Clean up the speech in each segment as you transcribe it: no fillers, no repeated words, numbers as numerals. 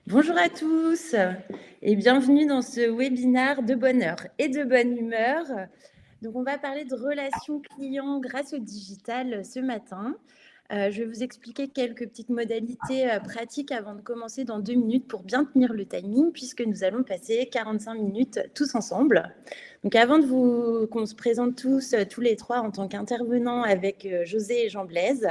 Bonjour à tous et bienvenue dans ce webinaire de bonne heure et de bonne humeur. Donc, on va parler de relations clients grâce au digital ce matin. Je vais vous expliquer quelques petites modalités pratiques avant de commencer dans 2 minutes pour bien tenir le timing puisque nous allons passer 45 minutes tous ensemble. Donc, avant qu'on se présente tous les trois en tant qu'intervenants avec José et Jean-Blaise,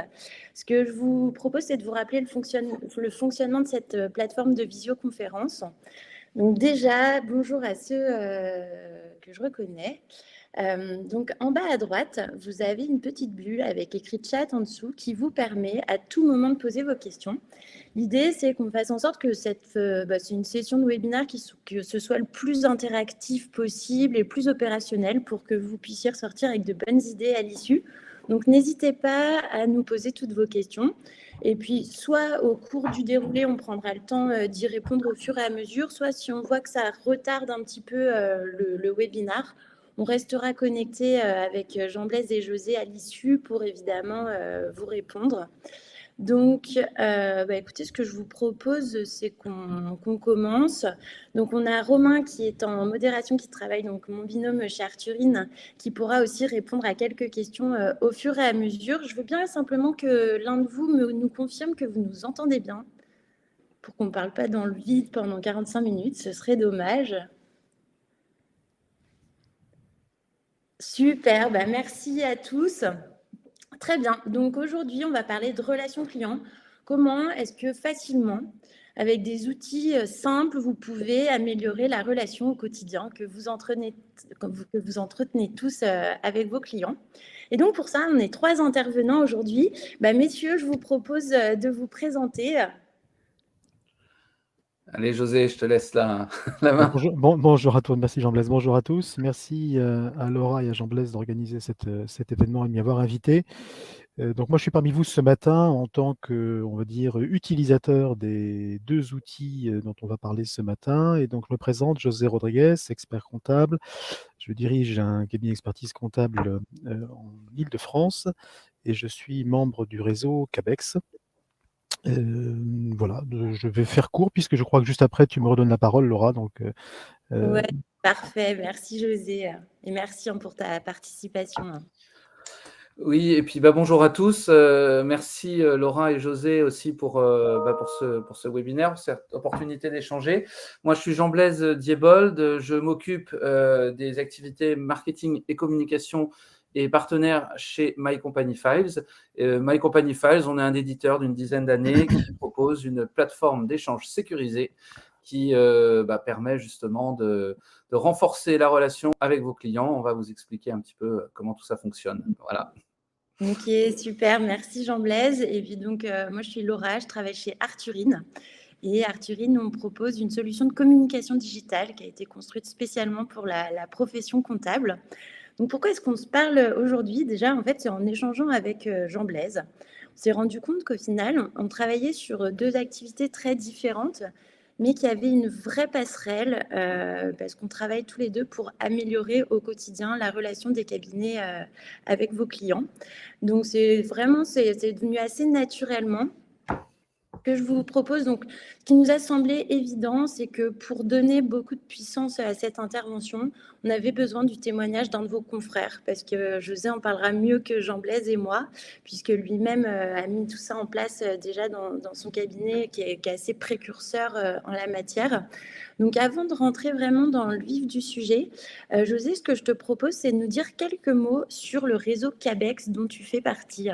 ce que je vous propose, c'est de vous rappeler le fonctionnement de cette plateforme de visioconférence. Donc déjà, bonjour à ceux que je reconnais. Donc en bas à droite, vous avez une petite bulle avec écrit chat en dessous qui vous permet à tout moment de poser vos questions. L'idée, c'est qu'on fasse en sorte que c'est une session de webinaire que ce soit le plus interactif possible et plus opérationnel pour que vous puissiez ressortir avec de bonnes idées à l'issue. Donc, n'hésitez pas à nous poser toutes vos questions. Et puis, soit au cours du déroulé, on prendra le temps d'y répondre au fur et à mesure, soit si on voit que ça retarde un petit peu le webinaire, on restera connecté avec Jean-Blaise et José à l'issue pour évidemment vous répondre. Donc, écoutez, ce que je vous propose, c'est qu'on commence. Donc, on a Romain qui est en modération, qui travaille, donc mon binôme chez Arthurine, qui pourra aussi répondre à quelques questions au fur et à mesure. Je veux bien simplement que l'un de vous nous confirme que vous nous entendez bien, pour qu'on ne parle pas dans le vide pendant 45 minutes. Ce serait dommage. Super, merci à tous. Très bien. Donc aujourd'hui, on va parler de relations clients. Comment est-ce que facilement, avec des outils simples, vous pouvez améliorer la relation au quotidien que vous entretenez tous avec vos clients? Et donc pour ça, on est 3 intervenants aujourd'hui. Messieurs, je vous propose de vous présenter. Allez, José, je te laisse la main. Bonjour à toi, merci Jean-Blaise. Bonjour à tous. Merci à Laura et à Jean-Blaise d'organiser cet événement et de m'y avoir invité. Donc moi, je suis parmi vous ce matin en tant que, on va dire, utilisateur des deux outils dont on va parler ce matin. Et donc, je me présente, José Rodriguez, expert comptable. Je dirige un cabinet d'expertise comptable en Île-de-France et je suis membre du réseau CABEX. Voilà, je vais faire court puisque je crois que juste après, tu me redonnes la parole, Laura. Donc, Ouais, parfait. Merci José et merci pour ta participation. Oui, et puis bonjour à tous. Merci Laura et José aussi pour ce webinaire, pour cette opportunité d'échanger. Moi, je suis Jean-Blaise Diebold. Je m'occupe des activités marketing et communication et partenaire chez My Company Files. My Company Files, on est un éditeur d'une dizaine d'années qui propose une plateforme d'échange sécurisée qui permet justement de renforcer la relation avec vos clients. On va vous expliquer un petit peu comment tout ça fonctionne. Voilà. Ok, super, merci Jean-Blaise. Et puis donc, moi je suis Laura, je travaille chez Arthurine. Et Arthurine, on propose une solution de communication digitale qui a été construite spécialement pour la profession comptable. Donc pourquoi est-ce qu'on se parle aujourd'hui? Déjà, en fait, c'est en échangeant avec Jean-Blaise. On s'est rendu compte qu'au final, on travaillait sur deux activités très différentes, mais qui avaient une vraie passerelle, parce qu'on travaille tous les deux pour améliorer au quotidien la relation des cabinets avec vos clients. Donc c'est devenu assez naturellement que je vous propose. Donc, ce qui nous a semblé évident, c'est que pour donner beaucoup de puissance à cette intervention, on avait besoin du témoignage d'un de vos confrères, parce que José en parlera mieux que Jean-Blaise et moi, puisque lui-même a mis tout ça en place déjà dans son cabinet, qui est assez précurseur en la matière. Donc, avant de rentrer vraiment dans le vif du sujet, José, ce que je te propose, c'est de nous dire quelques mots sur le réseau CABEX dont tu fais partie.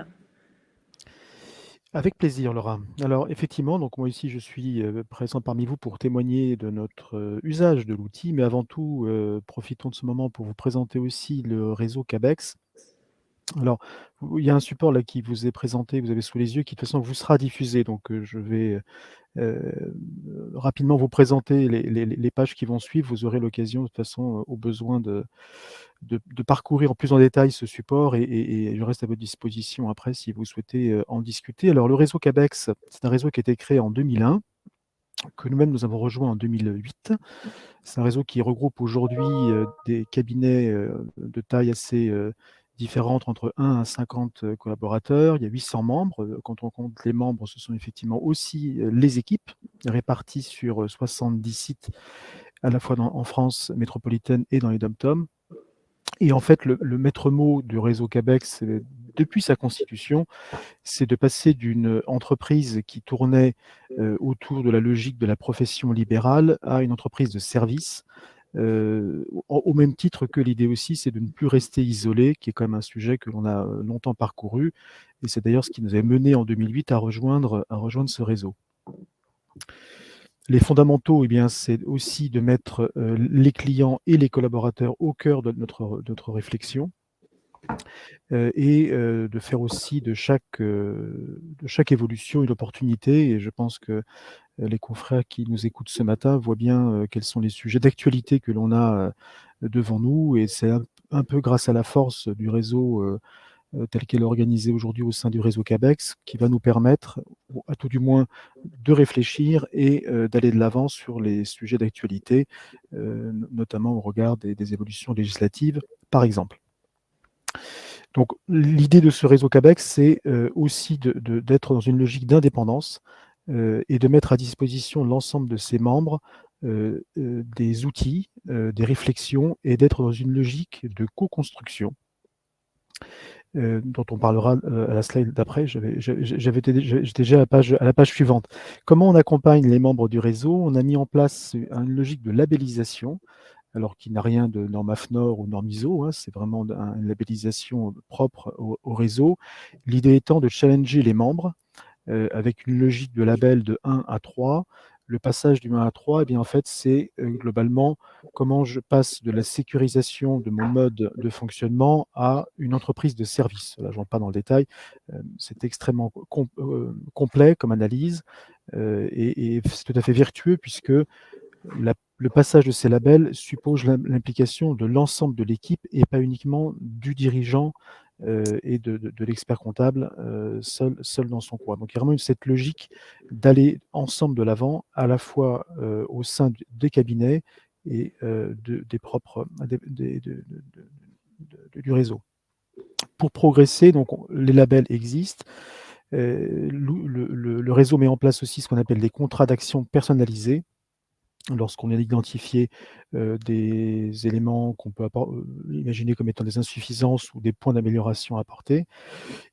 avec plaisir, Laura. Alors, effectivement, donc moi ici, je suis présent parmi vous pour témoigner de notre usage de l'outil, mais avant tout, profitons de ce moment pour vous présenter aussi le réseau CABEX. Alors, il y a un support là qui vous est présenté, vous avez sous les yeux, qui de toute façon vous sera diffusé. Donc, je vais rapidement vous présenter les pages qui vont suivre. Vous aurez l'occasion, de toute façon, au besoin de parcourir plus en détail ce support et je reste à votre disposition après si vous souhaitez en discuter. Alors, le réseau CABEX, c'est un réseau qui a été créé en 2001, que nous-mêmes nous avons rejoint en 2008. C'est un réseau qui regroupe aujourd'hui des cabinets de taille assez différentes entre 1 à 50 collaborateurs. Il y a 800 membres. Quand on compte les membres, ce sont effectivement aussi les équipes réparties sur 70 sites à la fois en France métropolitaine et dans les dom-toms. Et en fait, le maître mot du réseau Cabex, depuis sa constitution, c'est de passer d'une entreprise qui tournait autour de la logique de la profession libérale à une entreprise de service. Au même titre que l'idée aussi, c'est de ne plus rester isolé, qui est quand même un sujet que l'on a longtemps parcouru. Et c'est d'ailleurs ce qui nous a mené en 2008 à rejoindre ce réseau. Les fondamentaux, eh bien, c'est aussi de mettre les clients et les collaborateurs au cœur de notre réflexion et de faire aussi de chaque évolution une opportunité. Et je pense que les confrères qui nous écoutent ce matin voient bien quels sont les sujets d'actualité que l'on a devant nous. Et c'est un peu grâce à la force du réseau telle qu'elle est organisée aujourd'hui au sein du réseau Cabex, qui va nous permettre, à tout du moins, de réfléchir et d'aller de l'avant sur les sujets d'actualité, notamment au regard des évolutions législatives, par exemple. Donc, l'idée de ce réseau Cabex, c'est aussi d'être dans une logique d'indépendance et de mettre à disposition l'ensemble de ses membres des outils, des réflexions et d'être dans une logique de co-construction dont on parlera à la slide d'après. J'étais déjà à la page suivante. Comment on accompagne les membres du réseau? On a mis en place une logique de labellisation, alors qui n'a rien de norme AFNOR ou norme ISO, hein, c'est vraiment une labellisation propre au réseau. L'idée étant de challenger les membres avec une logique de label de 1 à 3. Le passage du 1 à 3, eh bien, en fait, c'est globalement comment je passe de la sécurisation de mon mode de fonctionnement à une entreprise de service. Là, je ne rentre pas dans le détail. C'est extrêmement complet comme analyse et c'est tout à fait vertueux puisque le passage de ces labels suppose l'implication de l'ensemble de l'équipe et pas uniquement du dirigeant et de l'expert comptable seul dans son coin. Donc il y a vraiment cette logique d'aller ensemble de l'avant, à la fois au sein des cabinets et du réseau. Pour progresser, donc les labels existent. Le réseau met en place aussi ce qu'on appelle des contrats d'action personnalisés, lorsqu'on a identifié des éléments qu'on peut imaginer comme étant des insuffisances ou des points d'amélioration à apporter.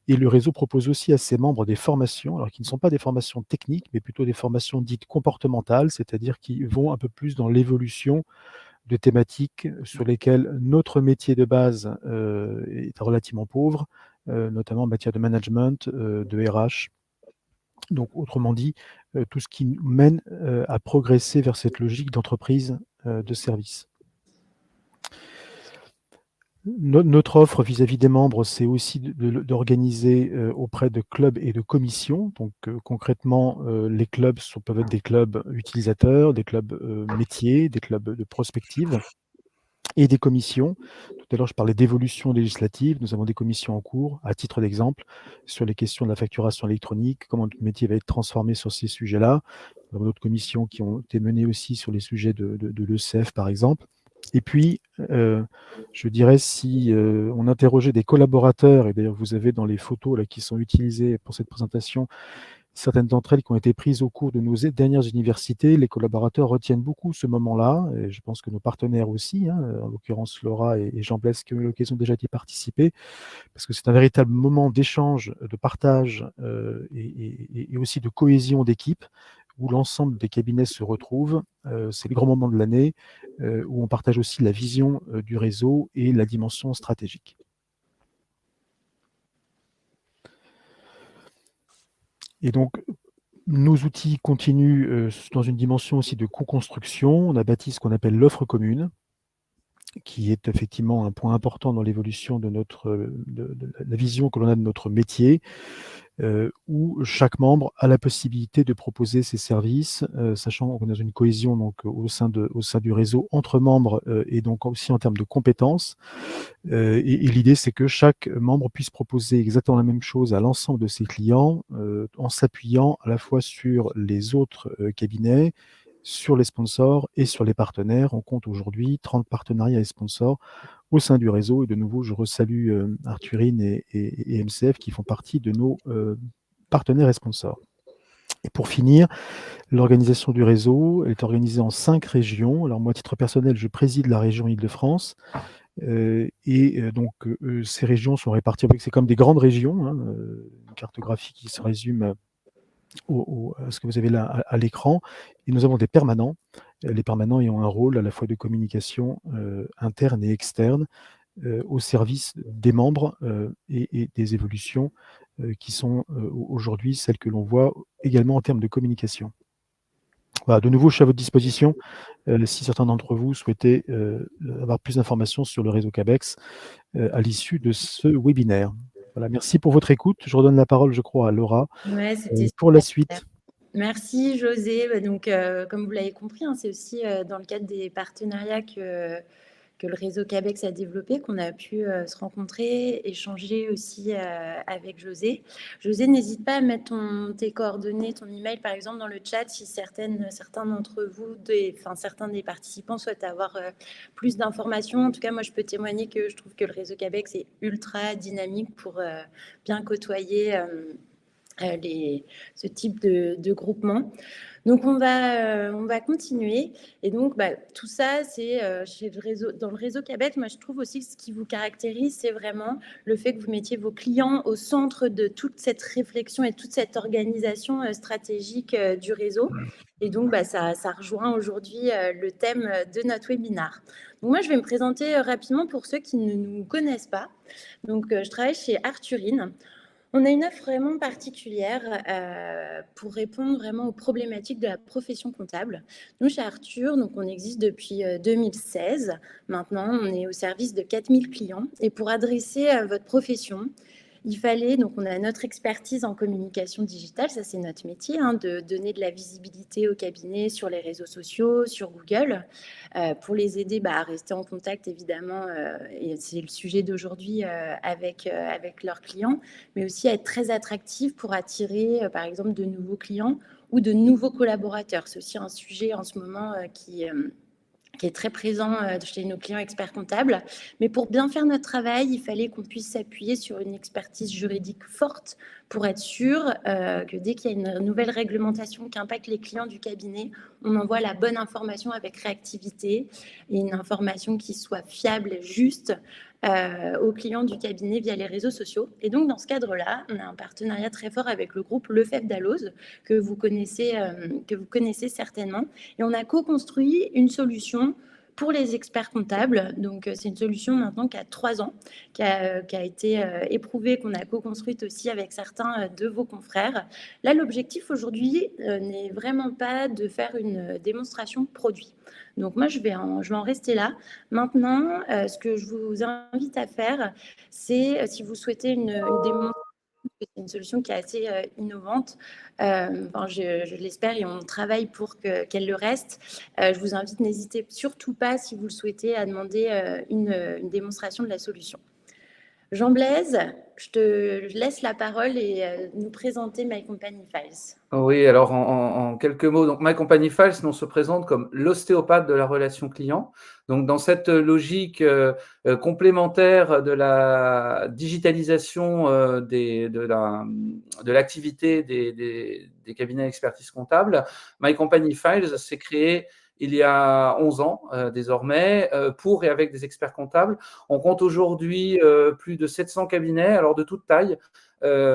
Et le réseau propose aussi à ses membres des formations, alors qui ne sont pas des formations techniques, mais plutôt des formations dites comportementales, c'est-à-dire qui vont un peu plus dans l'évolution de thématiques sur lesquelles notre métier de base est relativement pauvre, notamment en matière de management, de RH. Donc, autrement dit, tout ce qui nous mène à progresser vers cette logique d'entreprise de service. Notre offre vis-à-vis des membres, c'est aussi d'organiser auprès de clubs et de commissions. Donc, concrètement, les clubs peuvent être des clubs utilisateurs, des clubs métiers, des clubs de prospective et des commissions. Tout à l'heure, je parlais d'évolution législative. Nous avons des commissions en cours, à titre d'exemple, sur les questions de la facturation électronique, comment notre métier va être transformé sur ces sujets-là. Nous avons d'autres commissions qui ont été menées aussi sur les sujets de l'ECF, par exemple. Et puis, je dirais, si on interrogeait des collaborateurs, et d'ailleurs vous avez dans les photos là, qui sont utilisées pour cette présentation, certaines d'entre elles qui ont été prises au cours de nos dernières universités, les collaborateurs retiennent beaucoup ce moment-là, et je pense que nos partenaires aussi, hein, en l'occurrence Laura et Jean Blaise qui ont eu l'occasion déjà d'y participer, parce que c'est un véritable moment d'échange, de partage et aussi de cohésion d'équipe, où l'ensemble des cabinets se retrouvent. C'est le grand moment de l'année où on partage aussi la vision du réseau et la dimension stratégique. Et donc, nos outils continuent dans une dimension aussi de co-construction. On a bâti ce qu'on appelle l'offre commune, qui est effectivement un point important dans l'évolution de la vision que l'on a de notre métier, où chaque membre a la possibilité de proposer ses services, sachant qu'on est dans une cohésion donc, au sein du réseau entre membres et donc aussi en termes de compétences. Et l'idée, c'est que chaque membre puisse proposer exactement la même chose à l'ensemble de ses clients, en s'appuyant à la fois sur les autres cabinets, sur les sponsors et sur les partenaires. On compte aujourd'hui 30 partenariats et sponsors au sein du réseau. Et de nouveau, je resalue Arthurine et MCF qui font partie de nos partenaires et sponsors. Et pour finir, l'organisation du réseau est organisée en 5 régions. Alors moi, à titre personnel, je préside la région Île-de-France. Donc, ces régions sont réparties, c'est comme des grandes régions, hein, une cartographie qui se résume à ce que vous avez là à l'écran. Et nous avons des permanents, les permanents ayant un rôle à la fois de communication interne et externe au service des membres et des évolutions qui sont aujourd'hui celles que l'on voit également en termes de communication. Voilà, de nouveau, je suis à votre disposition si certains d'entre vous souhaitaient avoir plus d'informations sur le réseau CABEX à l'issue de ce webinaire. Voilà, merci pour votre écoute. Je redonne la parole, je crois, à Laura Ouais, c'était pour la super. suite. Merci José. Donc, comme vous l'avez compris, hein, c'est aussi dans le cadre des partenariats que le réseau CABEX a développé, qu'on a pu se rencontrer, échanger aussi avec José. José, n'hésite pas à mettre tes coordonnées, ton email par exemple dans le chat si certains d'entre vous, certains des participants souhaitent avoir plus d'informations. En tout cas, moi, je peux témoigner que je trouve que le réseau CABEX est ultra dynamique pour bien côtoyer ce type de groupement. Donc, on va continuer. Et donc, tout ça, c'est dans le réseau CABEX. Moi, je trouve aussi que ce qui vous caractérise, c'est vraiment le fait que vous mettiez vos clients au centre de toute cette réflexion et toute cette organisation stratégique du réseau. Et donc, ça rejoint aujourd'hui le thème de notre webinaire. Donc, moi, je vais me présenter rapidement pour ceux qui ne nous connaissent pas. Donc, je travaille chez Arthurine. On a une offre vraiment particulière pour répondre vraiment aux problématiques de la profession comptable. Nous, chez Arthur, donc on existe depuis 2016. Maintenant, on est au service de 4000 clients. Et pour adresser votre profession, il fallait, donc on a notre expertise en communication digitale, ça c'est notre métier, hein, de donner de la visibilité aux cabinets sur les réseaux sociaux, sur Google, pour les aider à rester en contact évidemment, et c'est le sujet d'aujourd'hui avec leurs clients, mais aussi à être très attractif pour attirer par exemple de nouveaux clients ou de nouveaux collaborateurs. C'est aussi un sujet en ce moment qui est très présent chez nos clients experts comptables. Mais pour bien faire notre travail, il fallait qu'on puisse s'appuyer sur une expertise juridique forte pour être sûr que dès qu'il y a une nouvelle réglementation qui impacte les clients du cabinet, on envoie la bonne information avec réactivité et une information qui soit fiable et juste aux clients du cabinet via les réseaux sociaux. Et donc, dans ce cadre-là, on a un partenariat très fort avec le groupe Lefebvre Dalloz, que vous connaissez certainement. Et on a co-construit une solution pour les experts comptables. Donc, c'est une solution maintenant qui a 3 ans, qui a été éprouvée, qu'on a co-construite aussi avec certains de vos confrères. Là, l'objectif aujourd'hui n'est vraiment pas de faire une démonstration produit. Donc, moi, je vais en rester là. Maintenant, ce que je vous invite à faire, c'est, si vous souhaitez une démonstration, c'est une solution qui est assez innovante. Je l'espère et on travaille pour qu'elle le reste. Je vous invite, n'hésitez surtout pas, si vous le souhaitez, à demander une démonstration de la solution. Jean Blaise, je laisse la parole et nous présenter My Company Files. Oui, alors en quelques mots, donc My Company Files, on se présente comme l'ostéopathe de la relation client. Donc dans cette logique complémentaire de la digitalisation de l'activité des cabinets d'expertise comptable, My Company Files s'est créé il y a 11 ans désormais pour et avec des experts comptables. On compte aujourd'hui plus de 700 cabinets, alors de toute taille,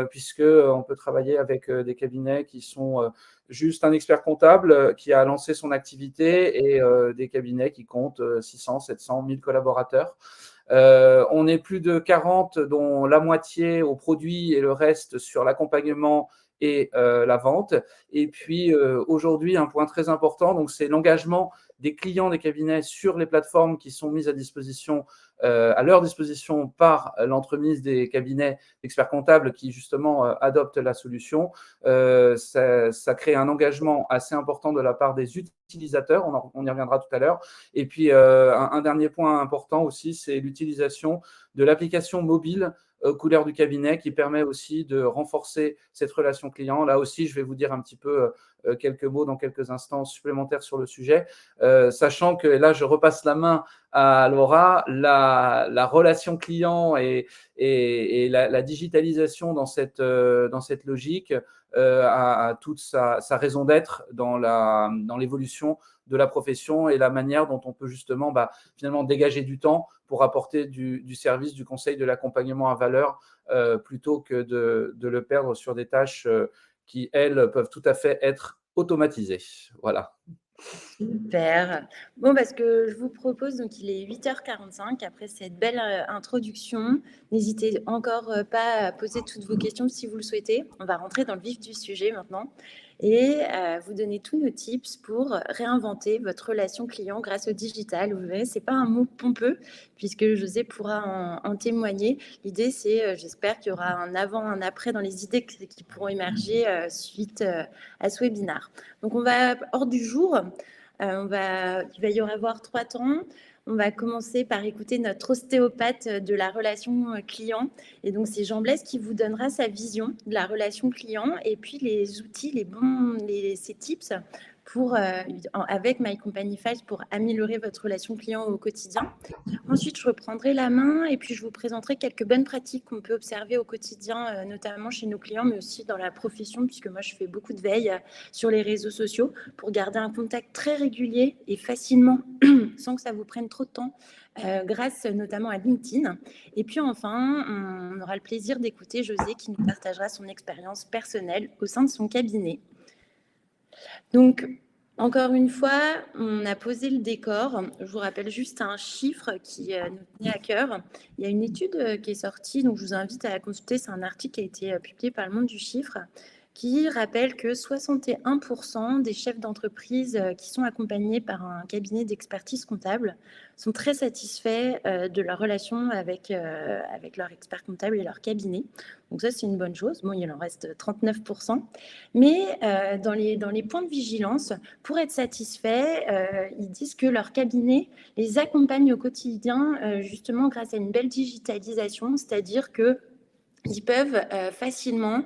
puisqu'on peut travailler avec des cabinets qui sont juste un expert comptable qui a lancé son activité et des cabinets qui comptent 600, 700, 1000 collaborateurs. On est plus de 40, dont la moitié au produit et le reste sur l'accompagnement et la vente. Et puis aujourd'hui, un point très important, donc c'est l'engagement des clients des cabinets sur les plateformes qui sont mises à leur disposition par l'entremise des cabinets d'experts comptables qui justement adoptent la solution. Ça crée un engagement assez important de la part des utilisateurs, on y reviendra tout à l'heure. Et puis un dernier point important aussi, c'est l'utilisation de l'application mobile couleur du cabinet qui permet aussi de renforcer cette relation client. Là aussi, je vais vous dire un petit peu quelques mots dans quelques instants supplémentaires sur le sujet, sachant que là, je repasse la main à Laura, la relation client et la digitalisation dans cette logique a toute sa raison d'être dans l'évolution de la profession et la manière dont on peut justement finalement dégager du temps pour apporter du service, du conseil, de l'accompagnement à valeur plutôt que de le perdre sur des tâches qui, elles, peuvent tout à fait être automatisées. Voilà. Super. Bon, parce que je vous propose, donc il est 8h45, après cette belle introduction. N'hésitez encore pas à poser toutes vos questions si vous le souhaitez. On va rentrer dans le vif du sujet maintenant et vous donner tous nos tips pour réinventer votre relation client grâce au digital. Vous verrez, c'est pas un mot pompeux, puisque José pourra en témoigner. L'idée, c'est, j'espère qu'il y aura un avant, un après dans les idées qui pourront émerger suite à ce webinaire. Donc, on va hors du jour. Il va y avoir 3 temps. On va commencer par écouter notre ostéopathe de la relation client. Et donc, c'est Jean Blaise qui vous donnera sa vision de la relation client et puis les outils, ses tips pour, avec My Company Files pour améliorer votre relation client au quotidien. Ensuite, je reprendrai la main et puis je vous présenterai quelques bonnes pratiques qu'on peut observer au quotidien, notamment chez nos clients, mais aussi dans la profession, puisque moi, je fais beaucoup de veille sur les réseaux sociaux pour garder un contact très régulier et facilement, sans que ça vous prenne trop de temps, grâce notamment à LinkedIn. Et puis enfin, on aura le plaisir d'écouter José qui nous partagera son expérience personnelle au sein de son cabinet. Donc, encore une fois, on a posé le décor. Je vous rappelle juste un chiffre qui nous tenait à cœur. Il y a une étude qui est sortie, donc je vous invite à la consulter. C'est un article qui a été publié par Le Monde du Chiffre, qui rappelle que 61% des chefs d'entreprise qui sont accompagnés par un cabinet d'expertise comptable sont très satisfaits de leur relation avec leur expert comptable et leur cabinet. Donc ça, c'est une bonne chose. Bon, il en reste 39%. Mais dans les points de vigilance, pour être satisfaits, ils disent que leur cabinet les accompagne au quotidien justement grâce à une belle digitalisation, c'est-à-dire qu'ils peuvent facilement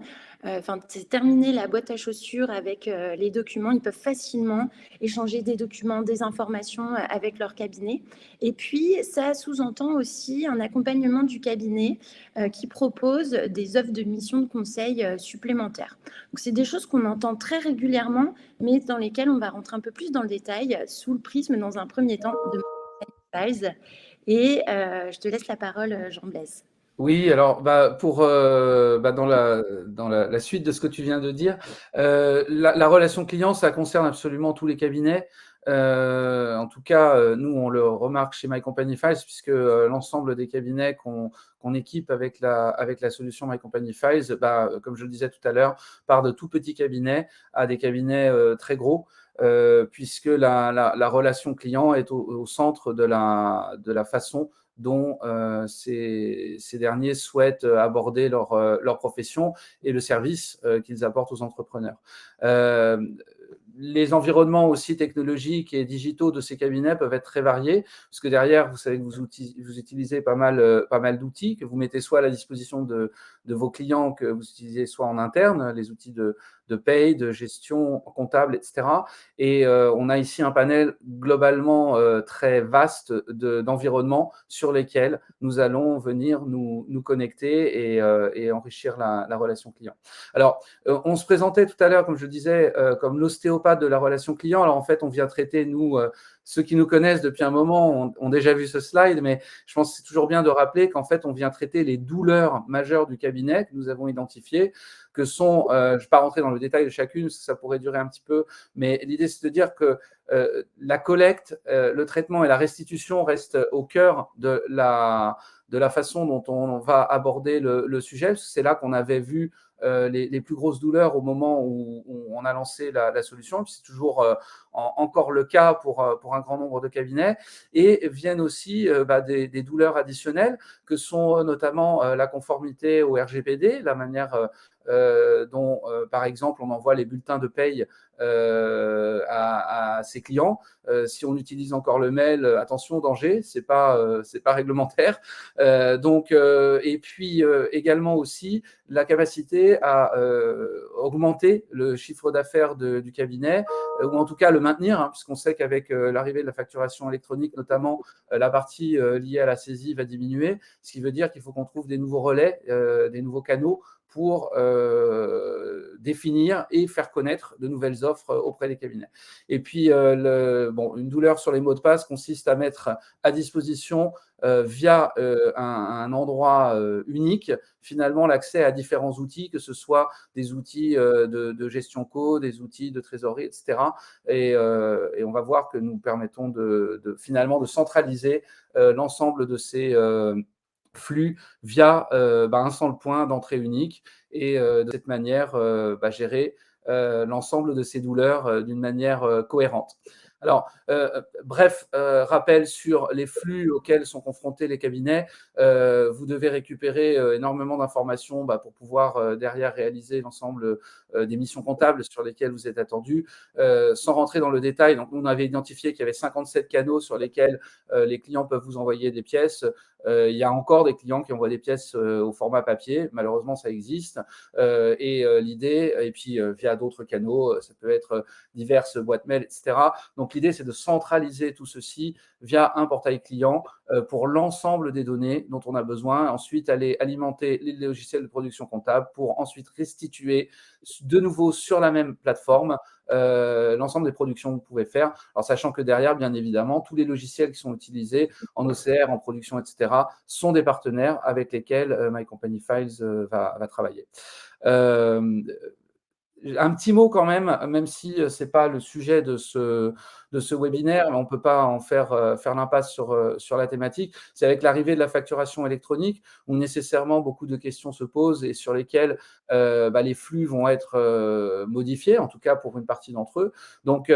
terminer la boîte à chaussures avec les documents. Ils peuvent facilement échanger des documents, des informations avec leur cabinet. Et puis, ça sous-entend aussi un accompagnement du cabinet qui propose des offres de mission de conseil supplémentaires. Donc, c'est des choses qu'on entend très régulièrement, mais dans lesquelles on va rentrer un peu plus dans le détail sous le prisme, dans un premier temps, de Files. Et je te laisse la parole, Jean Blaise. Oui, alors dans la suite de ce que tu viens de dire, la relation client, ça concerne absolument tous les cabinets. En tout cas, nous, on le remarque chez My Company Files, puisque l'ensemble des cabinets qu'on équipe avec la solution My Company Files, comme je le disais tout à l'heure, part de tout petits cabinets à des cabinets très gros. Puisque la relation client est au centre de la façon dont ces derniers souhaitent aborder leur profession et le service qu'ils apportent aux entrepreneurs. Les environnements aussi technologiques et digitaux de ces cabinets peuvent être très variés, parce que derrière, vous savez que vous utilisez pas mal d'outils que vous mettez soit à la disposition de vos clients, que vous utilisez soit en interne, les outils de paye, de gestion comptable, etc. Et on a ici un panel globalement très vaste d'environnements sur lesquels nous allons venir nous connecter et enrichir la relation client. Alors, on se présentait tout à l'heure, comme je disais, comme l'ostéopathe de la relation client. Alors, en fait, on vient traiter, nous, ceux qui nous connaissent depuis un moment ont déjà vu ce slide, mais je pense que c'est toujours bien de rappeler qu'en fait, on vient traiter les douleurs majeures du cabinet que nous avons identifiées, que sont, je ne vais pas rentrer dans le détail de chacune, parce que ça pourrait durer un petit peu, mais l'idée, c'est de dire que la collecte, le traitement et la restitution restent au cœur de la façon dont on va aborder le sujet, parce que c'est là qu'on avait vu les plus grosses douleurs au moment où on a lancé la solution, puis c'est toujours encore le cas pour un grand nombre de cabinets, et viennent aussi des douleurs additionnelles que sont notamment la conformité au RGPD, la manière dont, par exemple, on envoie les bulletins de paye à ses clients. Si on utilise encore le mail, attention, danger, c'est pas réglementaire. Et puis également aussi la capacité à augmenter le chiffre d'affaires du cabinet, ou en tout cas le maintenir, hein, puisqu'on sait qu'avec l'arrivée de la facturation électronique, notamment la partie liée à la saisie va diminuer, ce qui veut dire qu'il faut qu'on trouve des nouveaux relais, des nouveaux canaux pour définir et faire connaître de nouvelles offres auprès des cabinets. Et puis, une douleur sur les mots de passe consiste à mettre à disposition via un endroit unique, finalement, l'accès à différents outils, que ce soit des outils de gestion co, des outils de trésorerie, etc. Et on va voir que nous permettons finalement de centraliser l'ensemble de ces flux via un seul point d'entrée unique et de cette manière gérer l'ensemble de ces douleurs d'une manière cohérente. Alors, rappel sur les flux auxquels sont confrontés les cabinets. Vous devez récupérer énormément d'informations pour pouvoir derrière réaliser l'ensemble des missions comptables sur lesquelles vous êtes attendu. Sans rentrer dans le détail, donc on avait identifié qu'il y avait 57 canaux sur lesquels les clients peuvent vous envoyer des pièces. Il y a encore des clients qui envoient des pièces au format papier. Malheureusement, ça existe. L'idée, et puis via d'autres canaux, ça peut être diverses boîtes mail, etc. Donc, l'idée, c'est de centraliser tout ceci via un portail client pour l'ensemble des données dont on a besoin. Ensuite, aller alimenter les logiciels de production comptable pour ensuite restituer de nouveau sur la même plateforme l'ensemble des productions que vous pouvez faire. Alors, sachant que derrière, bien évidemment, tous les logiciels qui sont utilisés en OCR, en production, etc., sont des partenaires avec lesquels My Company Files va travailler. Un petit mot quand même si ce n'est pas le sujet de ce webinaire, mais on ne peut pas en faire l'impasse sur la thématique. C'est avec l'arrivée de la facturation électronique où nécessairement beaucoup de questions se posent et sur lesquelles les flux vont être modifiés, en tout cas pour une partie d'entre eux. Donc,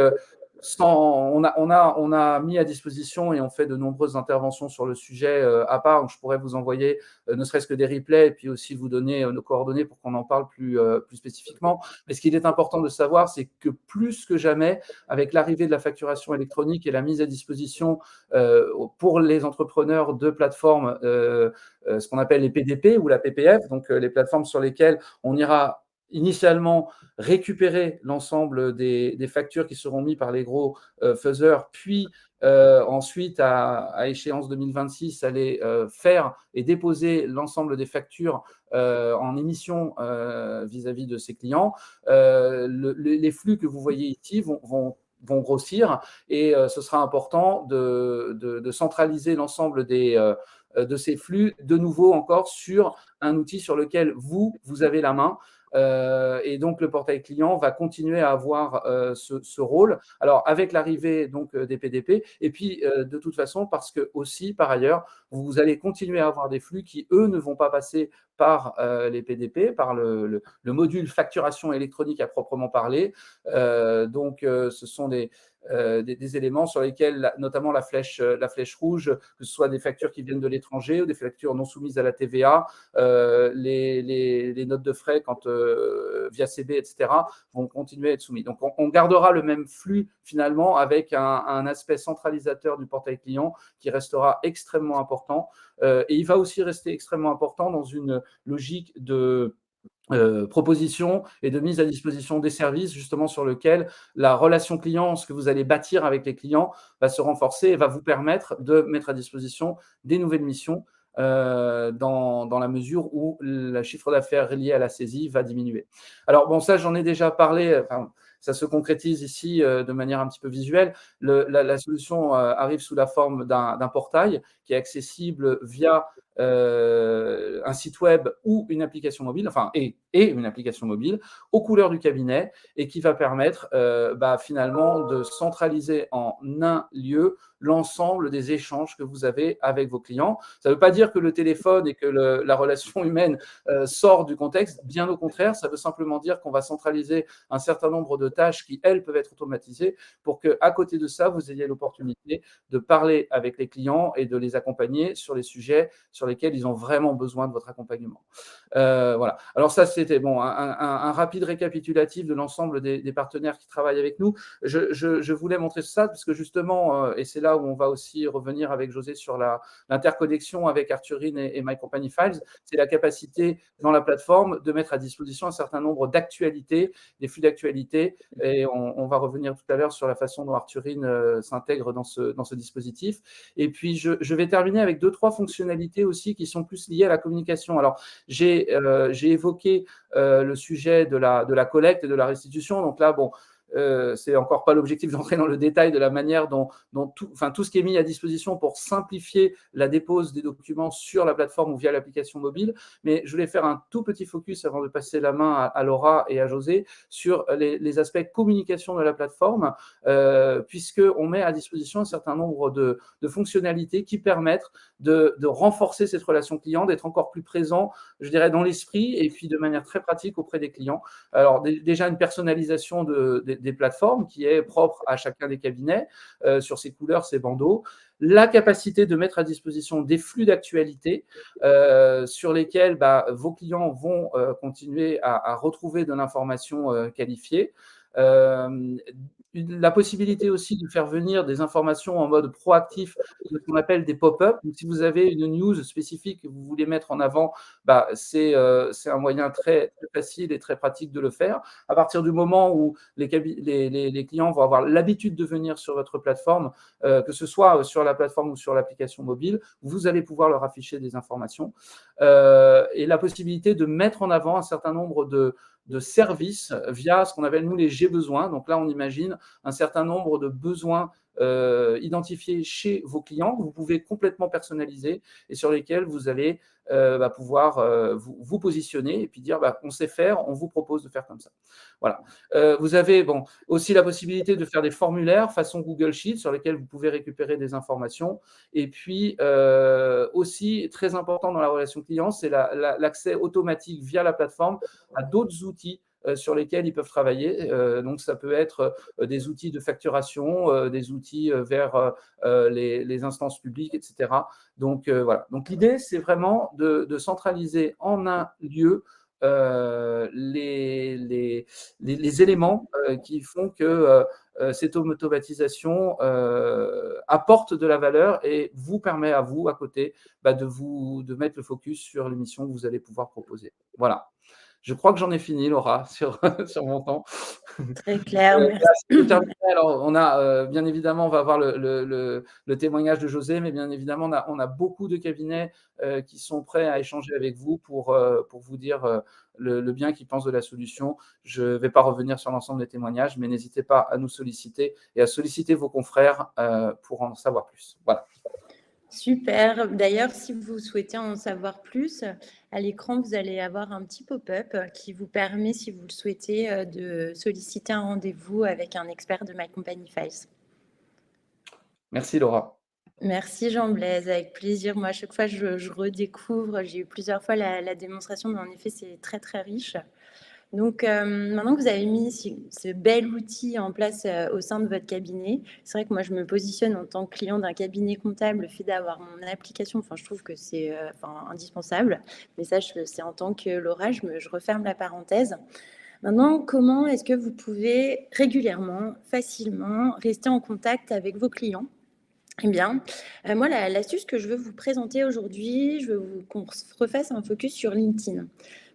on a mis à disposition et on fait de nombreuses interventions sur le sujet à part. Donc je pourrais vous envoyer ne serait-ce que des replays et puis aussi vous donner nos coordonnées pour qu'on en parle plus spécifiquement. Mais ce qu'il est important de savoir, c'est que plus que jamais, avec l'arrivée de la facturation électronique et la mise à disposition pour les entrepreneurs de plateformes, ce qu'on appelle les PDP ou la PPF, donc les plateformes sur lesquelles on ira initialement récupérer l'ensemble des factures qui seront mises par les gros faiseurs, puis ensuite, à échéance 2026, aller faire et déposer l'ensemble des factures en émission vis-à-vis de ses clients. Les flux que vous voyez ici vont grossir et ce sera important de centraliser l'ensemble de ces flux, de nouveau encore sur un outil sur lequel vous avez la main. Et donc, le portail client va continuer à avoir ce rôle. Alors, avec l'arrivée donc des PDP, et puis de toute façon, parce que aussi, par ailleurs, vous allez continuer à avoir des flux qui, eux, ne vont pas passer par les PDP, par le module facturation électronique à proprement parler. Ce sont des éléments sur lesquels, notamment la flèche rouge, que ce soit des factures qui viennent de l'étranger ou des factures non soumises à la TVA, les notes de frais via CB, etc., vont continuer à être soumis. Donc, on gardera le même flux finalement avec un aspect centralisateur du portail client qui restera extrêmement important. Et il va aussi rester extrêmement important dans une logique de proposition et de mise à disposition des services justement sur lequel la relation client, ce que vous allez bâtir avec les clients, va se renforcer et va vous permettre de mettre à disposition des nouvelles missions dans la mesure où le chiffre d'affaires lié à la saisie va diminuer. Alors bon, ça j'en ai déjà parlé, ça se concrétise ici de manière un petit peu visuelle. La solution arrive sous la forme d'un portail qui est accessible via un site web ou une application mobile, et une application mobile aux couleurs du cabinet et qui va permettre finalement de centraliser en un lieu l'ensemble des échanges que vous avez avec vos clients. Ça ne veut pas dire que le téléphone et que la relation humaine sort du contexte, bien au contraire, ça veut simplement dire qu'on va centraliser un certain nombre de tâches qui, elles, peuvent être automatisées pour qu'à côté de ça, vous ayez l'opportunité de parler avec les clients et de les accompagner sur les sujets sur lesquels ils ont vraiment besoin de votre accompagnement. Voilà. Alors ça, c'était bon, un rapide récapitulatif de l'ensemble des partenaires qui travaillent avec nous. Je voulais montrer ça parce que justement, et c'est là où on va aussi revenir avec José sur l'interconnexion avec Arthurine et My Company Files, c'est la capacité dans la plateforme de mettre à disposition un certain nombre d'actualités, des flux d'actualités, et on va revenir tout à l'heure sur la façon dont Arthurine s'intègre dans ce dispositif. Et puis, je vais terminer avec 2-3 fonctionnalités aussi qui sont plus liées à la communication. Alors, j'ai évoqué le sujet de la collecte et de la restitution. Donc là, bon, c'est encore pas l'objectif d'entrer dans le détail de la manière dont tout ce qui est mis à disposition pour simplifier la dépose des documents sur la plateforme ou via l'application mobile. Mais je voulais faire un tout petit focus avant de passer la main à Laura et à José sur les aspects communication de la plateforme, puisqu'on met à disposition un certain nombre de fonctionnalités qui permettent de renforcer cette relation client, d'être encore plus présent, je dirais, dans l'esprit et puis de manière très pratique auprès des clients. Alors déjà une personnalisation des plateformes qui est propre à chacun des cabinets, sur ses couleurs, ses bandeaux, la capacité de mettre à disposition des flux d'actualité sur lesquels vos clients vont continuer à retrouver de l'information qualifiée. La possibilité aussi de faire venir des informations en mode proactif, ce qu'on appelle des pop-up. Donc, si vous avez une news spécifique que vous voulez mettre en avant, c'est un moyen très, très facile et très pratique de le faire. À partir du moment où les clients vont avoir l'habitude de venir sur votre plateforme, que ce soit sur la plateforme ou sur l'application mobile, vous allez pouvoir leur afficher des informations. Et la possibilité de mettre en avant un certain nombre de services via ce qu'on appelle, nous, les j'ai besoins. Donc là, on imagine un certain nombre de besoins identifiés chez vos clients que vous pouvez complètement personnaliser et sur lesquels vous allez pouvoir vous positionner et puis dire on sait faire, on vous propose de faire comme ça. Voilà. Vous avez aussi la possibilité de faire des formulaires façon Google Sheets sur lesquels vous pouvez récupérer des informations. Et puis aussi, très important dans la relation client, c'est l'accès automatique via la plateforme à d'autres outils sur lesquels ils peuvent travailler. Donc, ça peut être des outils de facturation, des outils vers les instances publiques, etc. Donc, voilà. Donc, l'idée, c'est vraiment de centraliser en un lieu les éléments qui font que cette automatisation apporte de la valeur et vous permet à vous, à côté, de mettre le focus sur les missions que vous allez pouvoir proposer. Voilà. Je crois que j'en ai fini, Laura, sur mon temps. Très clair, merci. Alors, on a bien évidemment, on va avoir le témoignage de José, mais bien évidemment, on a beaucoup de cabinets qui sont prêts à échanger avec vous pour vous dire le bien qu'ils pensent de la solution. Je ne vais pas revenir sur l'ensemble des témoignages, mais n'hésitez pas à nous solliciter et à solliciter vos confrères pour en savoir plus. Voilà. Super. D'ailleurs, si vous souhaitez en savoir plus, à l'écran, vous allez avoir un petit pop-up qui vous permet, si vous le souhaitez, de solliciter un rendez-vous avec un expert de My Company Files. Merci, Laura. Merci Jean-Blaise, avec plaisir. Moi, à chaque fois, je redécouvre. J'ai eu plusieurs fois la démonstration, mais en effet, c'est très, très riche. Donc, maintenant que vous avez mis ce bel outil en place au sein de votre cabinet, c'est vrai que moi, je me positionne en tant que client d'un cabinet comptable. Le fait d'avoir mon application, je trouve que c'est indispensable. Mais ça, c'est en tant que Laura, je referme la parenthèse. Maintenant, comment est-ce que vous pouvez régulièrement, facilement rester en contact avec vos clients ? Eh bien, moi, l'astuce que je veux vous présenter aujourd'hui, je veux qu'on refasse un focus sur LinkedIn.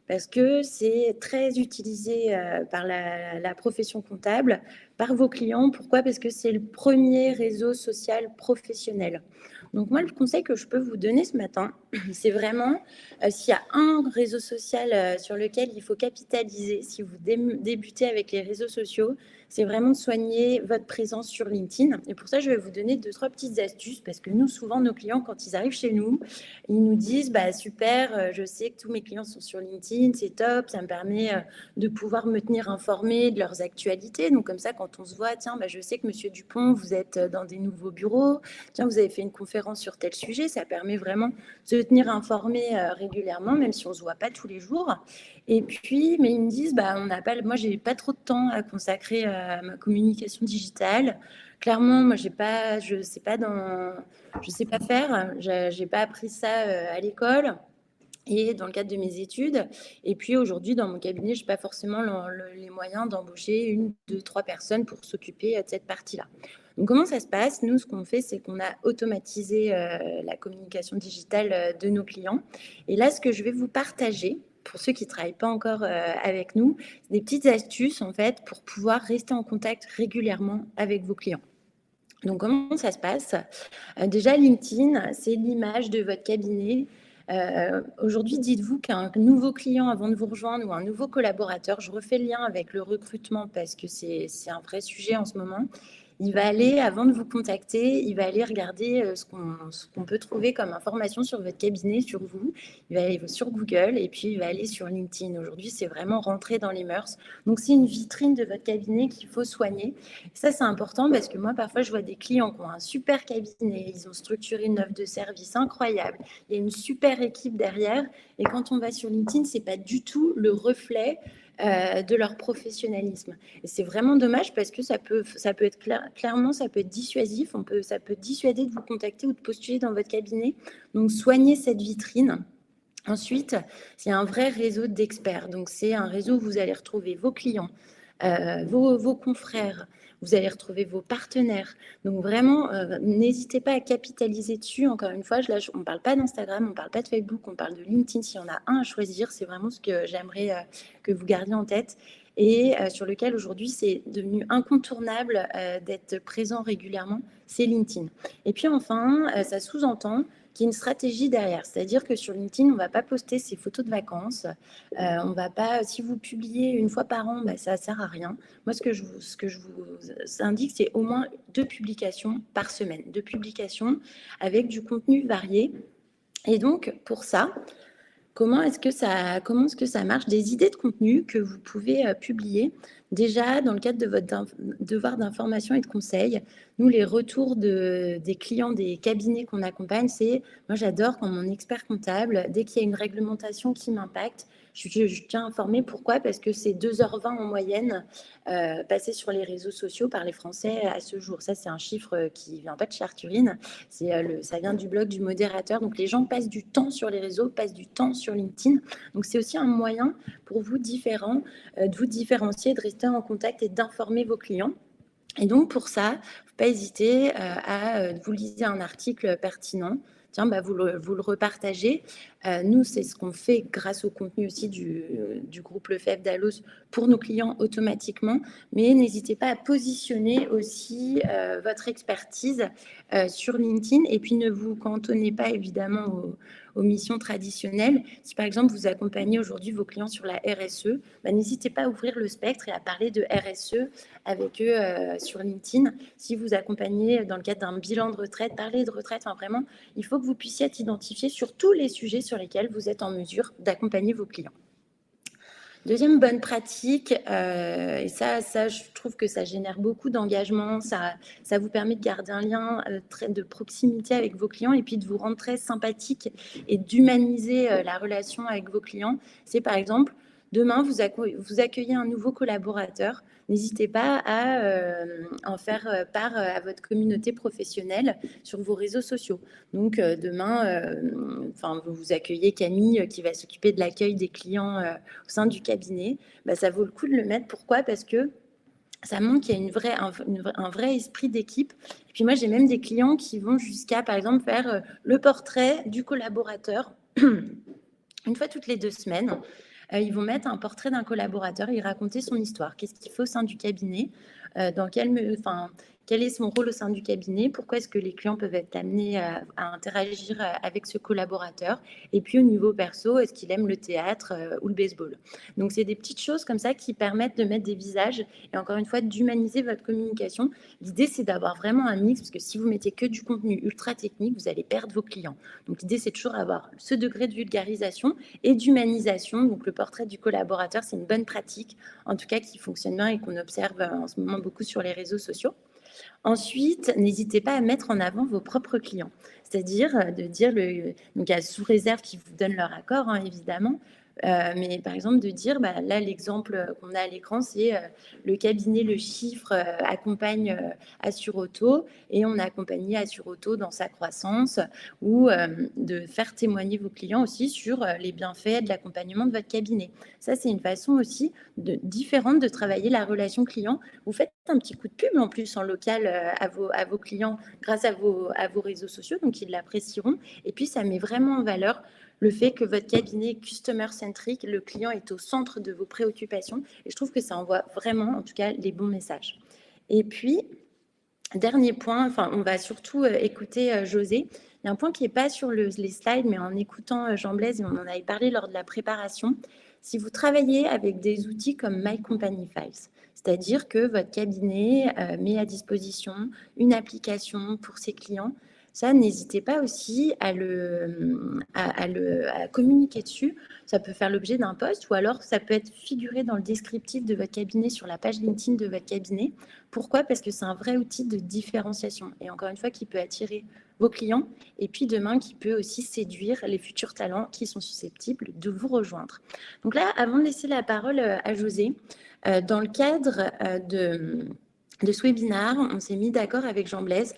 Parce que c'est très utilisé par la profession comptable, par vos clients. Pourquoi ? Parce que c'est le premier réseau social professionnel. Donc moi, le conseil que je peux vous donner ce matin, c'est vraiment, s'il y a un réseau social sur lequel il faut capitaliser, si vous débutez avec les réseaux sociaux, c'est vraiment de soigner votre présence sur LinkedIn. Et pour ça, je vais vous donner 2-3 petites astuces, parce que nous, souvent, nos clients, quand ils arrivent chez nous, ils nous disent « super, je sais que tous mes clients sont sur LinkedIn, c'est top, ça me permet de pouvoir me tenir informée de leurs actualités. » Donc comme ça, quand on se voit, tiens, je sais que Monsieur Dupont, vous êtes dans des nouveaux bureaux, tiens, vous avez fait une conférence conférence sur tel sujet. Ça permet vraiment de se tenir informé régulièrement, même si on ne se voit pas tous les jours. Et puis, mais ils me disent, moi, j'ai pas trop de temps à consacrer à ma communication digitale. Clairement, moi, je sais pas faire. J'ai pas appris ça à l'école et dans le cadre de mes études. Et puis aujourd'hui, dans mon cabinet, je n'ai pas forcément les moyens d'embaucher 1, 2, 3 personnes pour s'occuper de cette partie-là. Donc, comment ça se passe? Nous, ce qu'on fait, c'est qu'on a automatisé la communication digitale de nos clients. Et là, ce que je vais vous partager, pour ceux qui ne travaillent pas encore avec nous, c'est des petites astuces, en fait, pour pouvoir rester en contact régulièrement avec vos clients. Donc, comment ça se passe? Déjà, LinkedIn, c'est l'image de votre cabinet. Aujourd'hui, dites-vous qu'un nouveau client avant de vous rejoindre ou un nouveau collaborateur, je refais le lien avec le recrutement parce que c'est un vrai sujet en ce moment. Il va aller, avant de vous contacter, il va aller regarder ce qu'on peut trouver comme information sur votre cabinet, sur vous. Il va aller sur Google et puis il va aller sur LinkedIn. Aujourd'hui, c'est vraiment rentré dans les mœurs. Donc, c'est une vitrine de votre cabinet qu'il faut soigner. Et ça, c'est important parce que moi, parfois, je vois des clients qui ont un super cabinet. Ils ont structuré une offre de service incroyable. Il y a une super équipe derrière. Et quand on va sur LinkedIn, ce n'est pas du tout le reflet de leur professionnalisme. Et c'est vraiment dommage parce que ça peut être clairement, ça peut être dissuasif, ça peut dissuader de vous contacter ou de postuler dans votre cabinet. Donc, soignez cette vitrine. Ensuite, c'est un vrai réseau d'experts. Donc, c'est un réseau où vous allez retrouver vos clients, vos confrères, vous allez retrouver vos partenaires. Donc vraiment, n'hésitez pas à capitaliser dessus. Encore une fois, on ne parle pas d'Instagram, on ne parle pas de Facebook, on parle de LinkedIn. S'il y en a un à choisir, c'est vraiment ce que j'aimerais que vous gardiez en tête et sur lequel aujourd'hui, c'est devenu incontournable d'être présent régulièrement, c'est LinkedIn. Et puis enfin, ça sous-entend qu'il y a une stratégie derrière. C'est-à-dire que sur LinkedIn, on ne va pas poster ses photos de vacances. On va pas, si vous publiez une fois par an, ça ne sert à rien. Moi, ce que je vous indique, c'est au moins 2 publications par semaine. 2 publications avec du contenu varié. Et donc, pour ça, comment est-ce que ça marche? Des idées de contenu que vous pouvez publier. Déjà, dans le cadre de votre devoir d'information et de conseil, nous, les retours des clients des cabinets qu'on accompagne, c'est, moi j'adore quand mon expert comptable, dès qu'il y a une réglementation qui m'impacte, je tiens à informer. Pourquoi? Parce que c'est 2h20 en moyenne passé sur les réseaux sociaux par les Français à ce jour. Ça, c'est un chiffre qui ne vient pas de chez Arthurine, ça vient du blog du modérateur. Donc, les gens passent du temps sur les réseaux, passent du temps sur LinkedIn. Donc, c'est aussi un moyen pour vous de vous différencier, de rester en contact et d'informer vos clients. Et donc, pour ça, il ne faut pas hésiter à vous lisez un article pertinent. Tiens, vous le repartagez. Nous, c'est ce qu'on fait grâce au contenu aussi du groupe Lefebvre Dalloz pour nos clients automatiquement. Mais n'hésitez pas à positionner aussi votre expertise sur LinkedIn. Et puis, ne vous cantonnez pas évidemment aux missions traditionnelles. Si par exemple, vous accompagnez aujourd'hui vos clients sur la RSE, n'hésitez pas à ouvrir le spectre et à parler de RSE avec eux sur LinkedIn. Si vous accompagnez dans le cadre d'un bilan de retraite, parlez de retraite. Enfin, vraiment, il faut que vous puissiez être identifié sur tous les sujets sur lesquels vous êtes en mesure d'accompagner vos clients. Deuxième bonne pratique, et ça, je trouve que ça génère beaucoup d'engagement, ça vous permet de garder un lien de proximité avec vos clients et puis de vous rendre très sympathique et d'humaniser la relation avec vos clients. C'est par exemple, demain, vous accueillez un nouveau collaborateur. N'hésitez pas à en faire part à votre communauté professionnelle sur vos réseaux sociaux. Donc, demain, vous accueillez Camille qui va s'occuper de l'accueil des clients au sein du cabinet. Ça vaut le coup de le mettre. Pourquoi? Parce que ça montre qu'il y a un vrai esprit d'équipe. Et puis moi, j'ai même des clients qui vont jusqu'à, par exemple, faire le portrait du collaborateur une fois toutes les 2 semaines. Ils vont mettre un portrait d'un collaborateur et raconter son histoire. Qu'est-ce qu'il fait au sein du cabinet, quel est son rôle au sein du cabinet, pourquoi est-ce que les clients peuvent être amenés à interagir avec ce collaborateur, et puis au niveau perso, est-ce qu'il aime le théâtre ou le baseball. Donc, c'est des petites choses comme ça qui permettent de mettre des visages et encore une fois, d'humaniser votre communication. L'idée, c'est d'avoir vraiment un mix, parce que si vous mettez que du contenu ultra technique, vous allez perdre vos clients. Donc, l'idée, c'est toujours avoir ce degré de vulgarisation et d'humanisation. Donc, le portrait du collaborateur, c'est une bonne pratique, en tout cas qui fonctionne bien et qu'on observe en ce moment beaucoup sur les réseaux sociaux. Ensuite, n'hésitez pas à mettre en avant vos propres clients, c'est-à-dire de dire, donc sous réserve qu'ils vous donnent leur accord, hein, évidemment, mais par exemple de dire, là l'exemple qu'on a à l'écran, c'est le cabinet Le Chiffre accompagne Assure Auto et on a accompagné Assure Auto dans sa croissance, ou de faire témoigner vos clients aussi sur les bienfaits de l'accompagnement de votre cabinet. Ça, c'est une façon aussi différente de travailler la relation client. Vous faites un petit coup de pub en plus en local à vos clients grâce à vos réseaux sociaux, donc ils l'apprécieront. Et puis, ça met vraiment en valeur le fait que votre cabinet est customer-centric, le client est au centre de vos préoccupations. Et je trouve que ça envoie vraiment, en tout cas, les bons messages. Et puis, dernier point, on va surtout écouter José. Il y a un point qui n'est pas sur les slides, mais en écoutant Jean Blaise, et on en avait parlé lors de la préparation, si vous travaillez avec des outils comme My Company Files, c'est-à-dire que votre cabinet met à disposition une application pour ses clients, ça, n'hésitez pas aussi à communiquer dessus. Ça peut faire l'objet d'un post ou alors ça peut être figuré dans le descriptif de votre cabinet sur la page LinkedIn de votre cabinet. Pourquoi ? Parce que c'est un vrai outil de différenciation et encore une fois qui peut attirer vos clients et puis demain qui peut aussi séduire les futurs talents qui sont susceptibles de vous rejoindre. Donc là, avant de laisser la parole à José, dans le cadre de ce webinaire, on s'est mis d'accord avec Jean Blaise.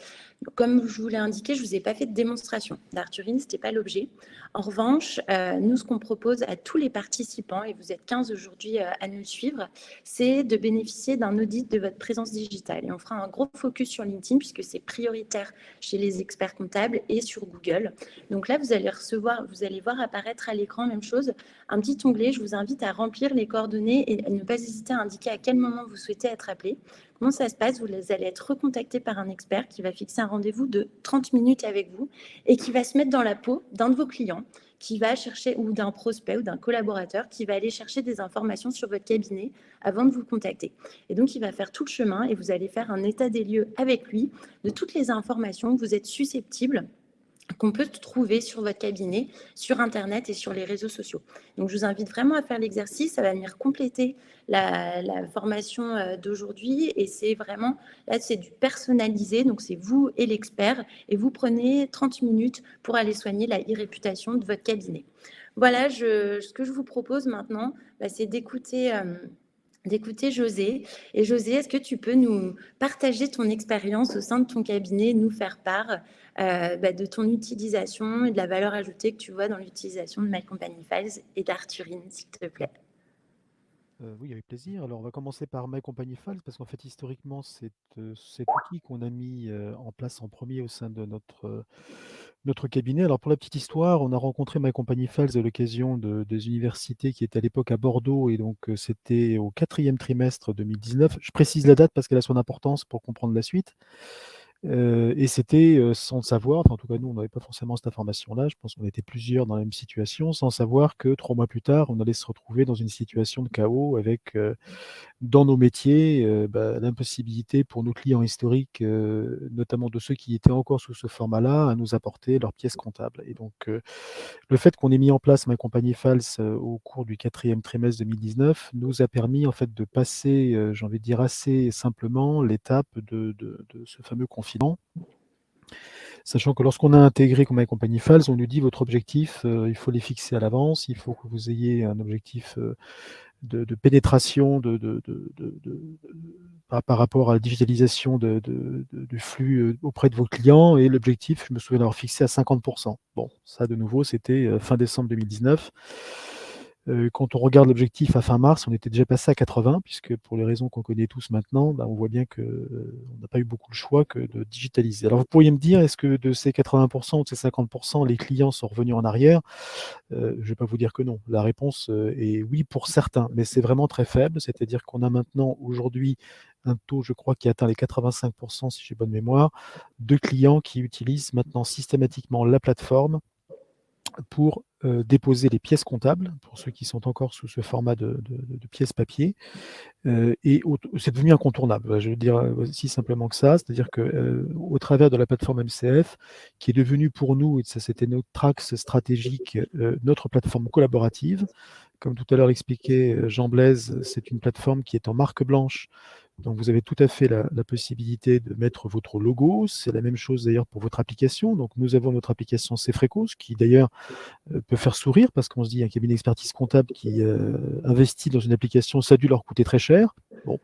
Comme je vous l'ai indiqué, je ne vous ai pas fait de démonstration d'Arthurine, ce n'était pas l'objet. En revanche, nous, ce qu'on propose à tous les participants, et vous êtes 15 aujourd'hui à nous suivre, c'est de bénéficier d'un audit de votre présence digitale. Et on fera un gros focus sur LinkedIn puisque c'est prioritaire chez les experts comptables et sur Google. Donc là, vous allez voir apparaître à l'écran, même chose, un petit onglet. Je vous invite à remplir les coordonnées et à ne pas hésiter à indiquer à quel moment vous souhaitez être appelé. Comment ça se passe ? Vous allez être recontacté par un expert qui va fixer un rendez-vous de 30 minutes avec vous et qui va se mettre dans la peau d'un de vos clients, qui va chercher, ou d'un prospect ou d'un collaborateur, qui va aller chercher des informations sur votre cabinet avant de vous contacter. Et donc, il va faire tout le chemin et vous allez faire un état des lieux avec lui de toutes les informations que vous êtes susceptibles qu'on peut trouver sur votre cabinet, sur Internet et sur les réseaux sociaux. Donc, je vous invite vraiment à faire l'exercice. Ça va venir compléter la formation d'aujourd'hui. Et c'est vraiment, là, c'est du personnalisé. Donc, c'est vous et l'expert. Et vous prenez 30 minutes pour aller soigner la e-réputation de votre cabinet. Voilà, ce que je vous propose maintenant, c'est d'écouter José. Et José, est-ce que tu peux nous partager ton expérience au sein de ton cabinet, nous faire part de ton utilisation et de la valeur ajoutée que tu vois dans l'utilisation de My Company Files et d'Arthurine, s'il te plaît. Oui, avec plaisir. Alors, on va commencer par My Company Files parce qu'en fait, historiquement, c'est cet outil qu'on a mis en place en premier au sein de notre cabinet. Alors, pour la petite histoire, on a rencontré My Company Files à l'occasion des universités qui étaient à l'époque à Bordeaux et donc c'était au 4e trimestre 2019. Je précise la date parce qu'elle a son importance pour comprendre la suite. Et c'était sans le savoir, enfin en tout cas nous on n'avait pas forcément cette information-là, je pense qu'on était plusieurs dans la même situation, sans savoir que 3 mois plus tard, on allait se retrouver dans une situation de chaos avec dans nos métiers l'impossibilité pour nos clients historiques, notamment de ceux qui étaient encore sous ce format-là, à nous apporter leurs pièces comptables. Et donc le fait qu'on ait mis en place My Company Files au cours du 4e trimestre 2019 nous a permis en fait de passer, j'ai envie de dire assez simplement, l'étape de ce fameux confinement. Sachant que lorsqu'on a intégré My Company Files, on nous dit votre objectif, il faut les fixer à l'avance, il faut que vous ayez un objectif de pénétration par rapport à la digitalisation du flux auprès de vos clients. Et l'objectif, je me souviens d'avoir fixé à 50%. Bon, ça de nouveau, c'était fin décembre 2019. Quand on regarde l'objectif à fin mars, on était déjà passé à 80, puisque pour les raisons qu'on connaît tous maintenant, on voit bien qu'on n'a pas eu beaucoup le choix que de digitaliser. Alors vous pourriez me dire, est-ce que de ces 80% ou de ces 50%, les clients sont revenus en arrière ? Je ne vais pas vous dire que non. La réponse est oui pour certains, mais c'est vraiment très faible, c'est-à-dire qu'on a maintenant aujourd'hui un taux, je crois, qui atteint les 85%, si j'ai bonne mémoire, de clients qui utilisent maintenant systématiquement la plateforme pour déposer les pièces comptables, pour ceux qui sont encore sous ce format de pièces papier. Et c'est devenu incontournable. Je veux dire aussi simplement que ça, c'est-à-dire qu'au travers de la plateforme MCF, qui est devenue pour nous, et ça c'était notre axe stratégique, notre plateforme collaborative. Comme tout à l'heure l'expliquait Jean Blaise, c'est une plateforme qui est en marque blanche, Donc, vous avez tout à fait la possibilité de mettre votre logo. C'est la même chose d'ailleurs pour votre application. Donc, nous avons notre application Cefrecos qui d'ailleurs peut faire sourire parce qu'on se dit un cabinet d'expertise comptable qui investit dans une application, ça a dû leur coûter très cher. Bon,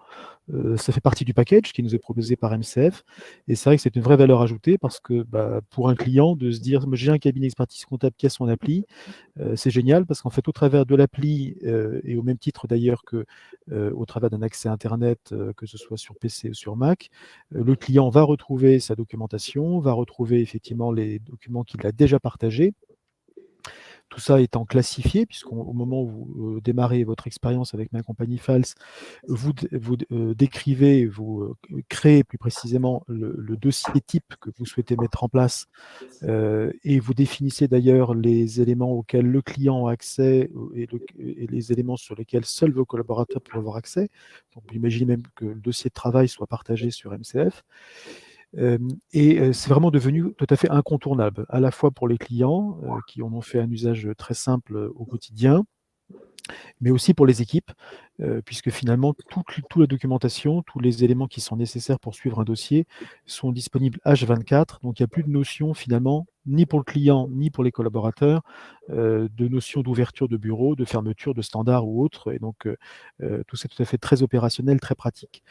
ça fait partie du package qui nous est proposé par MCF. Et c'est vrai que c'est une vraie valeur ajoutée parce que pour un client, de se dire j'ai un cabinet d'expertise comptable qui a son appli, c'est génial parce qu'en fait, au travers de l'appli, et au même titre d'ailleurs que au travers d'un accès Internet, que ce soit sur PC ou sur Mac, le client va retrouver sa documentation, va retrouver effectivement les documents qu'il a déjà partagés. Tout ça étant classifié, puisqu'au moment où vous démarrez votre expérience avec ma compagnie FALS, vous décrivez, vous créez plus précisément le dossier type que vous souhaitez mettre en place, et vous définissez d'ailleurs les éléments auxquels le client a accès et les éléments sur lesquels seuls vos collaborateurs peuvent avoir accès. Donc, imaginez même que le dossier de travail soit partagé sur MCF. C'est vraiment devenu tout à fait incontournable, à la fois pour les clients qui en ont fait un usage très simple au quotidien, mais aussi pour les équipes, puisque finalement, toute la documentation, tous les éléments qui sont nécessaires pour suivre un dossier sont disponibles H24. Donc, il n'y a plus de notion finalement, ni pour le client, ni pour les collaborateurs, de notion d'ouverture de bureau, de fermeture, de standard ou autre. Et donc, tout ça tout à fait très opérationnel, très pratique.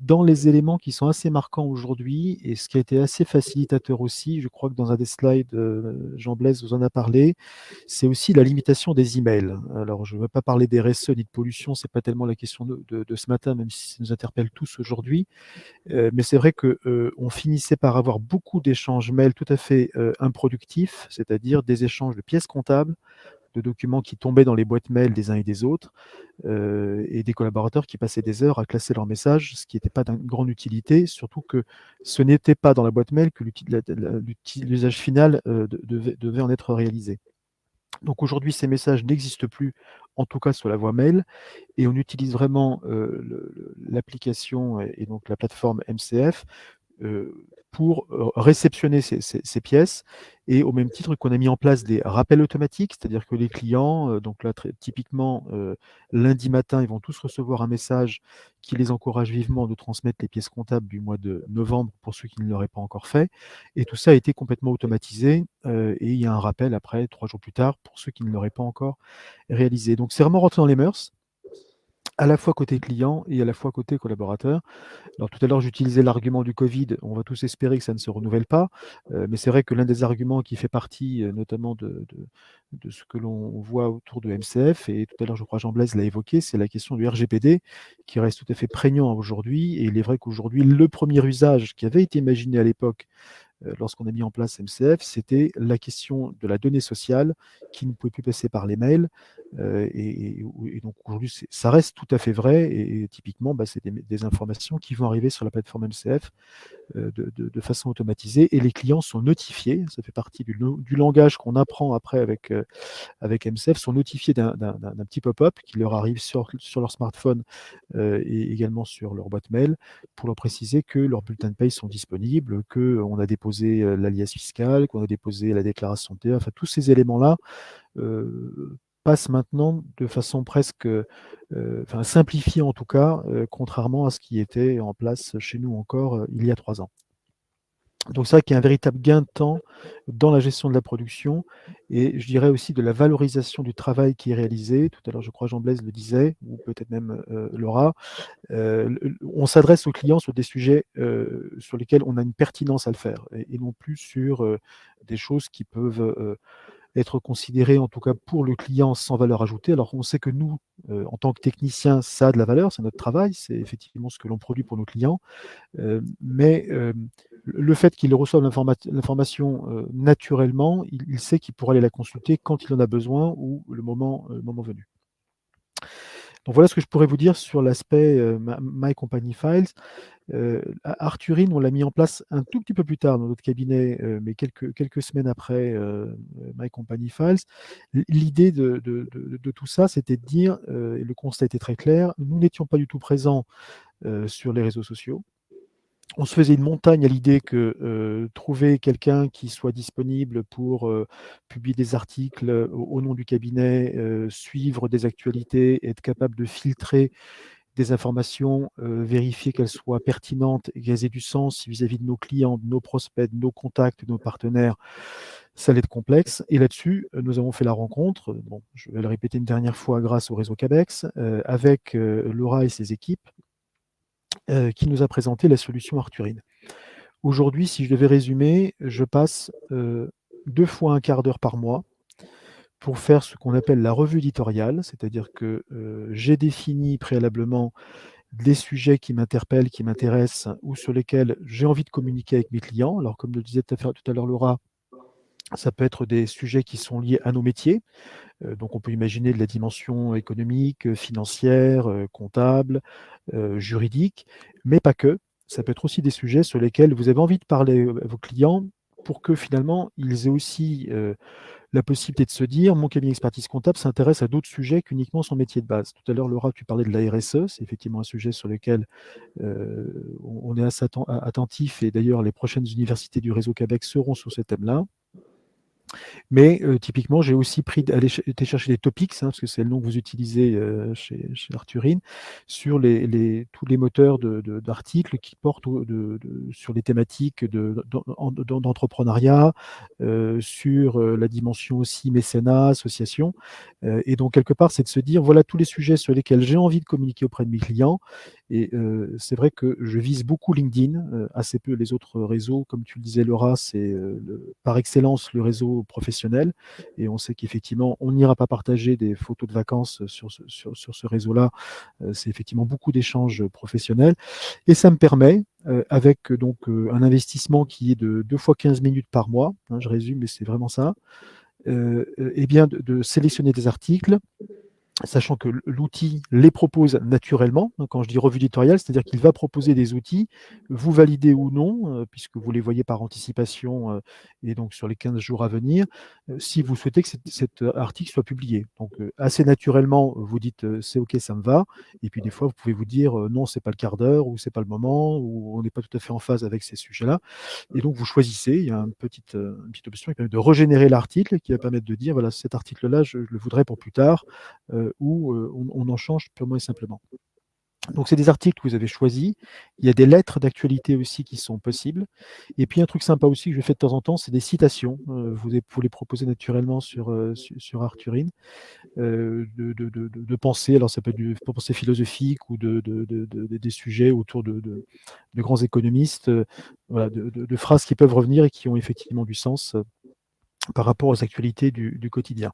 Dans les éléments qui sont assez marquants aujourd'hui et ce qui a été assez facilitateur aussi, je crois que dans un des slides, Jean Blaise vous en a parlé, c'est aussi la limitation des emails. Alors je ne veux pas parler des RSE ni de pollution, c'est pas tellement la question de ce matin, même si ça nous interpelle tous aujourd'hui. Mais c'est vrai que, on finissait par avoir beaucoup d'échanges mails tout à fait, improductifs, c'est-à-dire des échanges de pièces comptables, de documents qui tombaient dans les boîtes mail des uns et des autres, et des collaborateurs qui passaient des heures à classer leurs messages, ce qui n'était pas d'une grande utilité, surtout que ce n'était pas dans la boîte mail que l'usage final devait en être réalisé. Donc aujourd'hui, ces messages n'existent plus, en tout cas sur la voie mail, et on utilise vraiment l'application et donc la plateforme MCF pour réceptionner ces pièces, et au même titre qu'on a mis en place des rappels automatiques, c'est-à-dire que les clients, donc là typiquement lundi matin, ils vont tous recevoir un message qui les encourage vivement de transmettre les pièces comptables du mois de novembre pour ceux qui ne l'auraient pas encore fait, et tout ça a été complètement automatisé, et il y a un rappel après 3 jours plus tard pour ceux qui ne l'auraient pas encore réalisé. Donc c'est vraiment rentré dans les mœurs, à la fois côté client et à la fois côté collaborateur. Alors tout à l'heure, j'utilisais l'argument du Covid. On va tous espérer que ça ne se renouvelle pas, mais c'est vrai que l'un des arguments qui fait partie, notamment de ce que l'on voit autour de MCF, et tout à l'heure, je crois Jean Blaise l'a évoqué, c'est la question du RGPD qui reste tout à fait prégnant aujourd'hui, et il est vrai qu'aujourd'hui, le premier usage qui avait été imaginé à l'époque, lorsqu'on a mis en place MCF, c'était la question de la donnée sociale qui ne pouvait plus passer par les mails. Et donc aujourd'hui, ça reste tout à fait vrai. Et typiquement, c'est des informations qui vont arriver sur la plateforme MCF de façon automatisée. Et les clients sont notifiés, ça fait partie du langage qu'on apprend après avec MCF, sont notifiés d'un petit pop-up qui leur arrive sur leur smartphone, et également sur leur boîte mail, pour leur préciser que leurs bulletins de paye sont disponibles, qu'on a déposé l'alias fiscal, qu'on a déposé la déclaration de TVA. Enfin, tous ces éléments-là passent maintenant de façon presque simplifiée en tout cas, contrairement à ce qui était en place chez nous encore il y a 3 ans. Donc c'est vrai qu'il y a un véritable gain de temps dans la gestion de la production, et je dirais aussi de la valorisation du travail qui est réalisé. Tout à l'heure, je crois Jean Blaise le disait, ou peut-être même Laura. On s'adresse aux clients sur des sujets sur lesquels on a une pertinence à le faire, et non plus sur des choses qui peuvent être considérées, en tout cas pour le client, sans valeur ajoutée. Alors on sait que nous, en tant que techniciens, ça a de la valeur, c'est notre travail, c'est effectivement ce que l'on produit pour nos clients. Mais le fait qu'il reçoive l'information naturellement, il sait qu'il pourra aller la consulter quand il en a besoin ou le moment venu. Donc voilà ce que je pourrais vous dire sur l'aspect My Company Files. Arthurine, on l'a mis en place un tout petit peu plus tard dans notre cabinet, mais quelques semaines après My Company Files. L'idée de tout ça, c'était de dire, et le constat était très clair, nous n'étions pas du tout présents sur les réseaux sociaux. On se faisait une montagne à l'idée que trouver quelqu'un qui soit disponible pour publier des articles au nom du cabinet, suivre des actualités, être capable de filtrer des informations, vérifier qu'elles soient pertinentes et qu'elles aient du sens vis-à-vis de nos clients, de nos prospects, de nos contacts, de nos partenaires, ça allait être complexe. Et là-dessus, nous avons fait la rencontre, bon, je vais le répéter une dernière fois grâce au réseau Cabex, avec Laura et ses équipes, qui nous a présenté la solution Arthurine. Aujourd'hui, si je devais résumer, je passe 2 fois un quart d'heure par mois pour faire ce qu'on appelle la revue éditoriale, c'est-à-dire que j'ai défini préalablement des sujets qui m'interpellent, qui m'intéressent ou sur lesquels j'ai envie de communiquer avec mes clients. Alors, comme le disait tout à l'heure Laura, ça peut être des sujets qui sont liés à nos métiers. Donc, on peut imaginer de la dimension économique, financière, comptable, juridique, mais pas que. Ça peut être aussi des sujets sur lesquels vous avez envie de parler à vos clients pour que finalement, ils aient aussi la possibilité de se dire, mon cabinet d'expertise comptable s'intéresse à d'autres sujets qu'uniquement son métier de base. Tout à l'heure, Laura, tu parlais de la RSE, c'est effectivement un sujet sur lequel on est assez attentif, et d'ailleurs, les prochaines universités du réseau Québec seront sur ce thème-là. Mais typiquement, j'ai aussi été chercher des topics, hein, parce que c'est le nom que vous utilisez chez Arthurine, sur tous les moteurs d'articles qui portent sur les thématiques d'entrepreneuriat, sur la dimension aussi mécénat, association. Et donc, quelque part, c'est de se dire, voilà tous les sujets sur lesquels j'ai envie de communiquer auprès de mes clients. Et c'est vrai que je vise beaucoup LinkedIn, assez peu les autres réseaux. Comme tu le disais, Laura, c'est par excellence le réseau professionnel. Et on sait qu'effectivement, on n'ira pas partager des photos de vacances sur ce réseau-là. C'est effectivement beaucoup d'échanges professionnels. Et ça me permet, avec donc un investissement qui est de 2 fois 15 minutes par mois, hein, je résume, mais c'est vraiment ça, eh bien de sélectionner des articles, sachant que l'outil les propose naturellement. Quand je dis revue éditoriale, c'est-à-dire qu'il va proposer des outils, vous validez ou non, puisque vous les voyez par anticipation, et donc sur les 15 jours à venir, si vous souhaitez que cet article soit publié. Donc assez naturellement, vous dites c'est OK, ça me va. Et puis des fois, vous pouvez vous dire non, c'est pas le quart d'heure, ou c'est pas le moment, ou on n'est pas tout à fait en phase avec ces sujets-là. Et donc vous choisissez, il y a une petite option qui permet de régénérer l'article, qui va permettre de dire voilà, cet article-là, je le voudrais pour plus tard. Où on en change purement et simplement. Donc, c'est des articles que vous avez choisis. Il y a des lettres d'actualité aussi qui sont possibles. Et puis, un truc sympa aussi que je fais de temps en temps, c'est des citations. Vous les proposez naturellement sur Arthurine, de pensées. Alors, ça peut être de pensées philosophiques ou des sujets autour de grands économistes, voilà, de phrases qui peuvent revenir et qui ont effectivement du sens par rapport aux actualités du quotidien.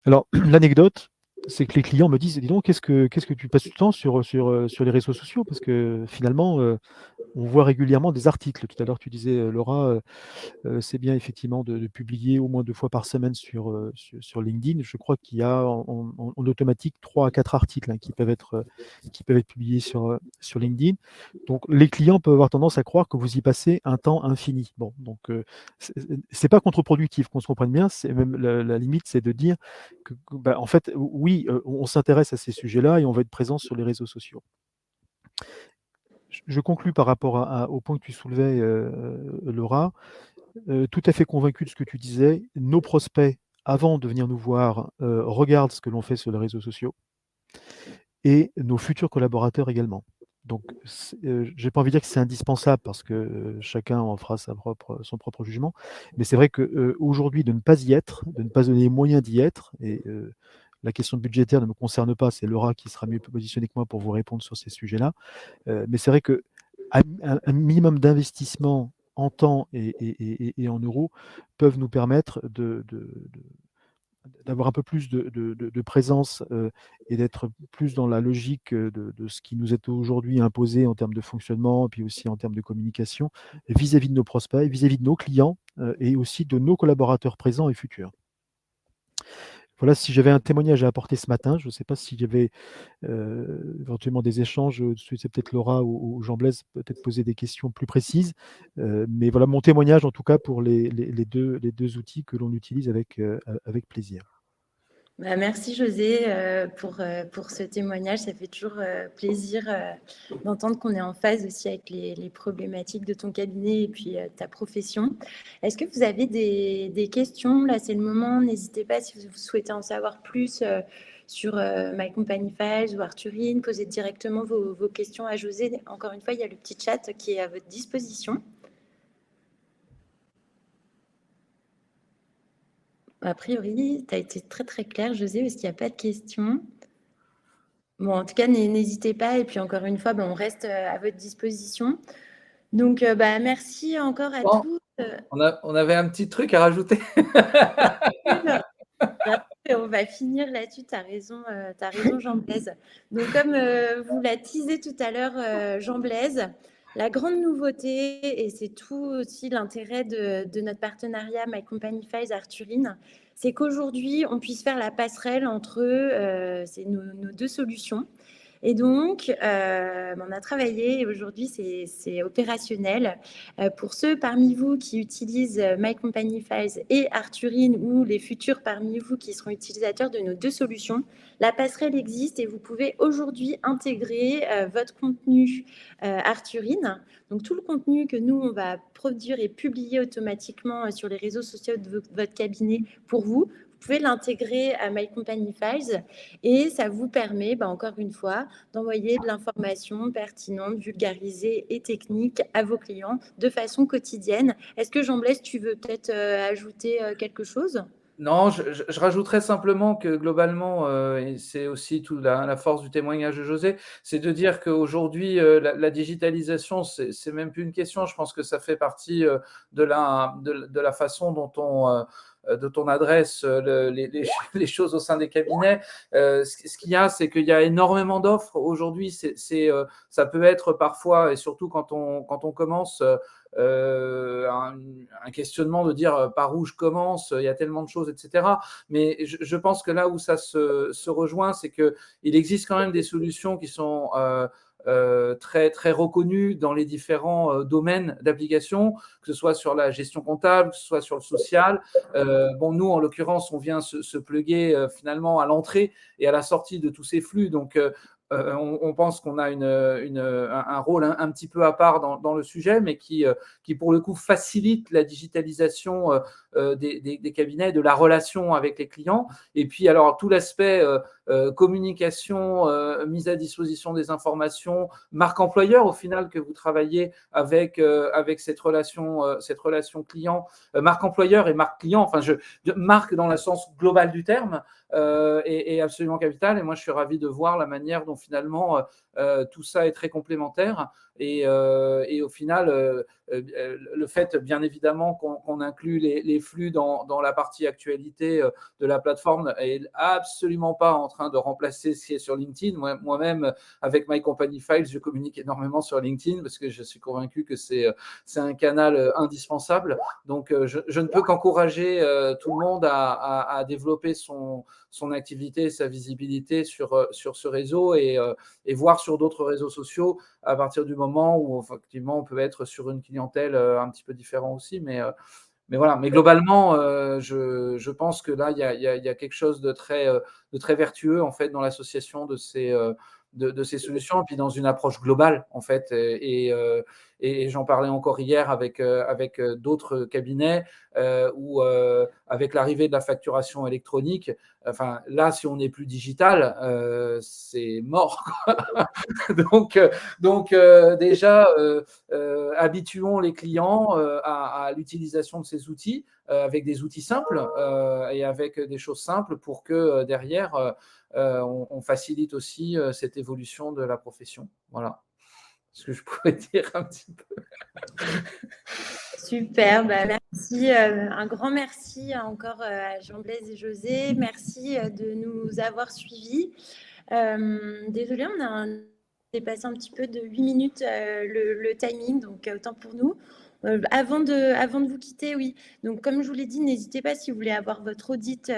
Alors, l'anecdote, c'est que les clients me disent: «Dis donc, qu'est-ce que tu passes du temps sur les réseaux sociaux?» Parce que finalement, on voit régulièrement des articles. Tout à l'heure, tu disais, Laura, c'est bien effectivement de publier au moins 2 fois par semaine sur LinkedIn. Je crois qu'il y a en automatique 3 à 4 articles, hein, qui peuvent être publiés sur LinkedIn. Donc les clients peuvent avoir tendance à croire que vous y passez un temps infini. Bon, donc c'est pas contre-productif, qu'on se comprenne bien. C'est même la limite, c'est de dire que, bah, en fait, oui, on s'intéresse à ces sujets-là et on va être présent sur les réseaux sociaux. Je conclus par rapport au point que tu soulevais, Laura. Tout à fait convaincu de ce que tu disais. Nos prospects, avant de venir nous voir, regardent ce que l'on fait sur les réseaux sociaux, et nos futurs collaborateurs également. Donc, j'ai pas envie de dire que c'est indispensable parce que chacun en fera son propre jugement. Mais c'est vrai qu'aujourd'hui, de ne pas y être, de ne pas donner les moyens d'y être, et la question budgétaire ne me concerne pas, c'est Laura qui sera mieux positionnée que moi pour vous répondre sur ces sujets-là. Mais c'est vrai qu'un minimum d'investissement en temps et en euros peuvent nous permettre d'avoir un peu plus de présence, et d'être plus dans la logique de ce qui nous est aujourd'hui imposé en termes de fonctionnement, et puis aussi en termes de communication, vis-à-vis de nos prospects, vis-à-vis de nos clients, et aussi de nos collaborateurs présents et futurs. Voilà, si j'avais un témoignage à apporter ce matin, je ne sais pas s'il y avait éventuellement des échanges, c'est peut-être Laura ou Jean-Blaise peut-être poser des questions plus précises. Mais voilà mon témoignage en tout cas pour les deux outils que l'on utilise avec plaisir. Bah, merci José pour ce témoignage. Ça fait toujours plaisir d'entendre qu'on est en phase aussi avec les problématiques de ton cabinet et puis ta profession. Est-ce que vous avez des questions? Là, c'est le moment. N'hésitez pas si vous souhaitez en savoir plus sur My Company Files ou Arthurine, posez directement vos questions à José. Encore une fois, il y a le petit chat qui est à votre disposition. A priori, tu as été très très clair, José, parce qu'il n'y a pas de questions. Bon, en tout cas, n'hésitez pas. Et puis encore une fois, on reste à votre disposition. Donc, merci encore à tous. On avait un petit truc à rajouter. On va finir là-dessus, tu as raison, Jean-Blaise. Donc, comme vous l'a teasé tout à l'heure, Jean-Blaise, la grande nouveauté, et c'est tout aussi l'intérêt de notre partenariat My Company Files Arthurine, c'est qu'aujourd'hui, on puisse faire la passerelle entre nos deux solutions. Et donc, on a travaillé et aujourd'hui, c'est opérationnel. Pour ceux parmi vous qui utilisent My Company Files et Arthurine ou les futurs parmi vous qui seront utilisateurs de nos deux solutions, la passerelle existe et vous pouvez aujourd'hui intégrer votre contenu Arthurine. Donc, tout le contenu que nous, on va produire et publier automatiquement sur les réseaux sociaux de votre cabinet pour vous. Vous pouvez l'intégrer à My Company Files et ça vous permet, encore une fois, d'envoyer de l'information pertinente, vulgarisée et technique à vos clients de façon quotidienne. Est-ce que Jean-Blaise, tu veux peut-être ajouter quelque chose ? Non, je rajouterais simplement que globalement, et c'est aussi toute la force du témoignage de José, c'est de dire qu'aujourd'hui, la digitalisation, c'est même plus une question. Je pense que ça fait partie de la façon dont on adresse les choses au sein des cabinets. Ce qu'il y a, c'est qu'il y a énormément d'offres. Aujourd'hui, ça peut être parfois, et surtout quand on commence, un questionnement de dire par où je commence, il y a tellement de choses, etc. Mais je pense que là où ça se rejoint, c'est qu'il existe quand même des solutions qui sont très, très reconnues dans les différents domaines d'application, que ce soit sur la gestion comptable, que ce soit sur le social. Nous, en l'occurrence, on vient se plugger finalement à l'entrée et à la sortie de tous ces flux. Donc, on pense qu'on a un rôle un petit peu à part dans le sujet, mais qui pour le coup facilite la digitalisation des cabinets, de la relation avec les clients. Et puis alors tout l'aspect communication, mise à disposition des informations, marque employeur au final que vous travaillez avec cette relation client, marque employeur et marque client. Enfin, marque dans le sens global du terme. Est absolument capital. Et moi, je suis ravi de voir la manière dont finalement tout ça est très complémentaire. Et au final, le fait, bien évidemment, qu'on inclut les flux dans la partie actualité de la plateforme est absolument pas en train de remplacer ce qui est sur LinkedIn. Moi-même, avec My Company Files, je communique énormément sur LinkedIn parce que je suis convaincu que c'est un canal indispensable. Donc, je ne peux qu'encourager tout le monde à développer son activité, sa visibilité sur ce réseau et voir sur d'autres réseaux sociaux à partir du moment où effectivement on peut être sur une clientèle un petit peu différente aussi. Mais voilà. Mais globalement, je pense que là, il y a quelque chose de très vertueux en fait dans l'association de ces solutions, et puis dans une approche globale en fait. Et j'en parlais encore hier avec d'autres cabinets où avec l'arrivée de la facturation électronique, enfin là, si on n'est plus digital, c'est mort. donc déjà, habituons les clients à l'utilisation de ces outils avec des outils simples et avec des choses simples pour que derrière, on facilite aussi cette évolution de la profession. Voilà ce que je pourrais dire un petit peu. Super, merci. Un grand merci encore à Jean-Blaise et José. Merci de nous avoir suivis. Désolée, on a dépassé un petit peu de 8 minutes le timing, donc autant pour nous. Avant de vous quitter, oui. Donc, comme je vous l'ai dit, n'hésitez pas si vous voulez avoir votre audit.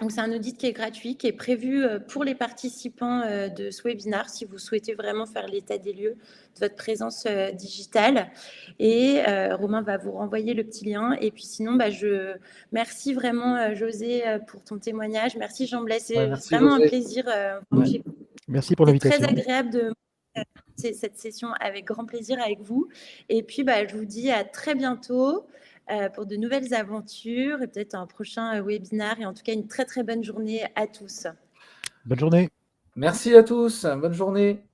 Donc, c'est un audit qui est gratuit, qui est prévu pour les participants de ce webinaire, si vous souhaitez vraiment faire l'état des lieux de votre présence digitale. Et Romain va vous renvoyer le petit lien. Et puis sinon, je merci vraiment José pour ton témoignage. Merci Jean-Blaise, c'est vraiment José. un plaisir. Merci pour l'invitation. C'est très agréable de cette session avec grand plaisir avec vous. Et puis, je vous dis à très bientôt pour de nouvelles aventures et peut-être un prochain webinaire. Et en tout cas, une très, très bonne journée à tous. Bonne journée. Merci à tous. Bonne journée.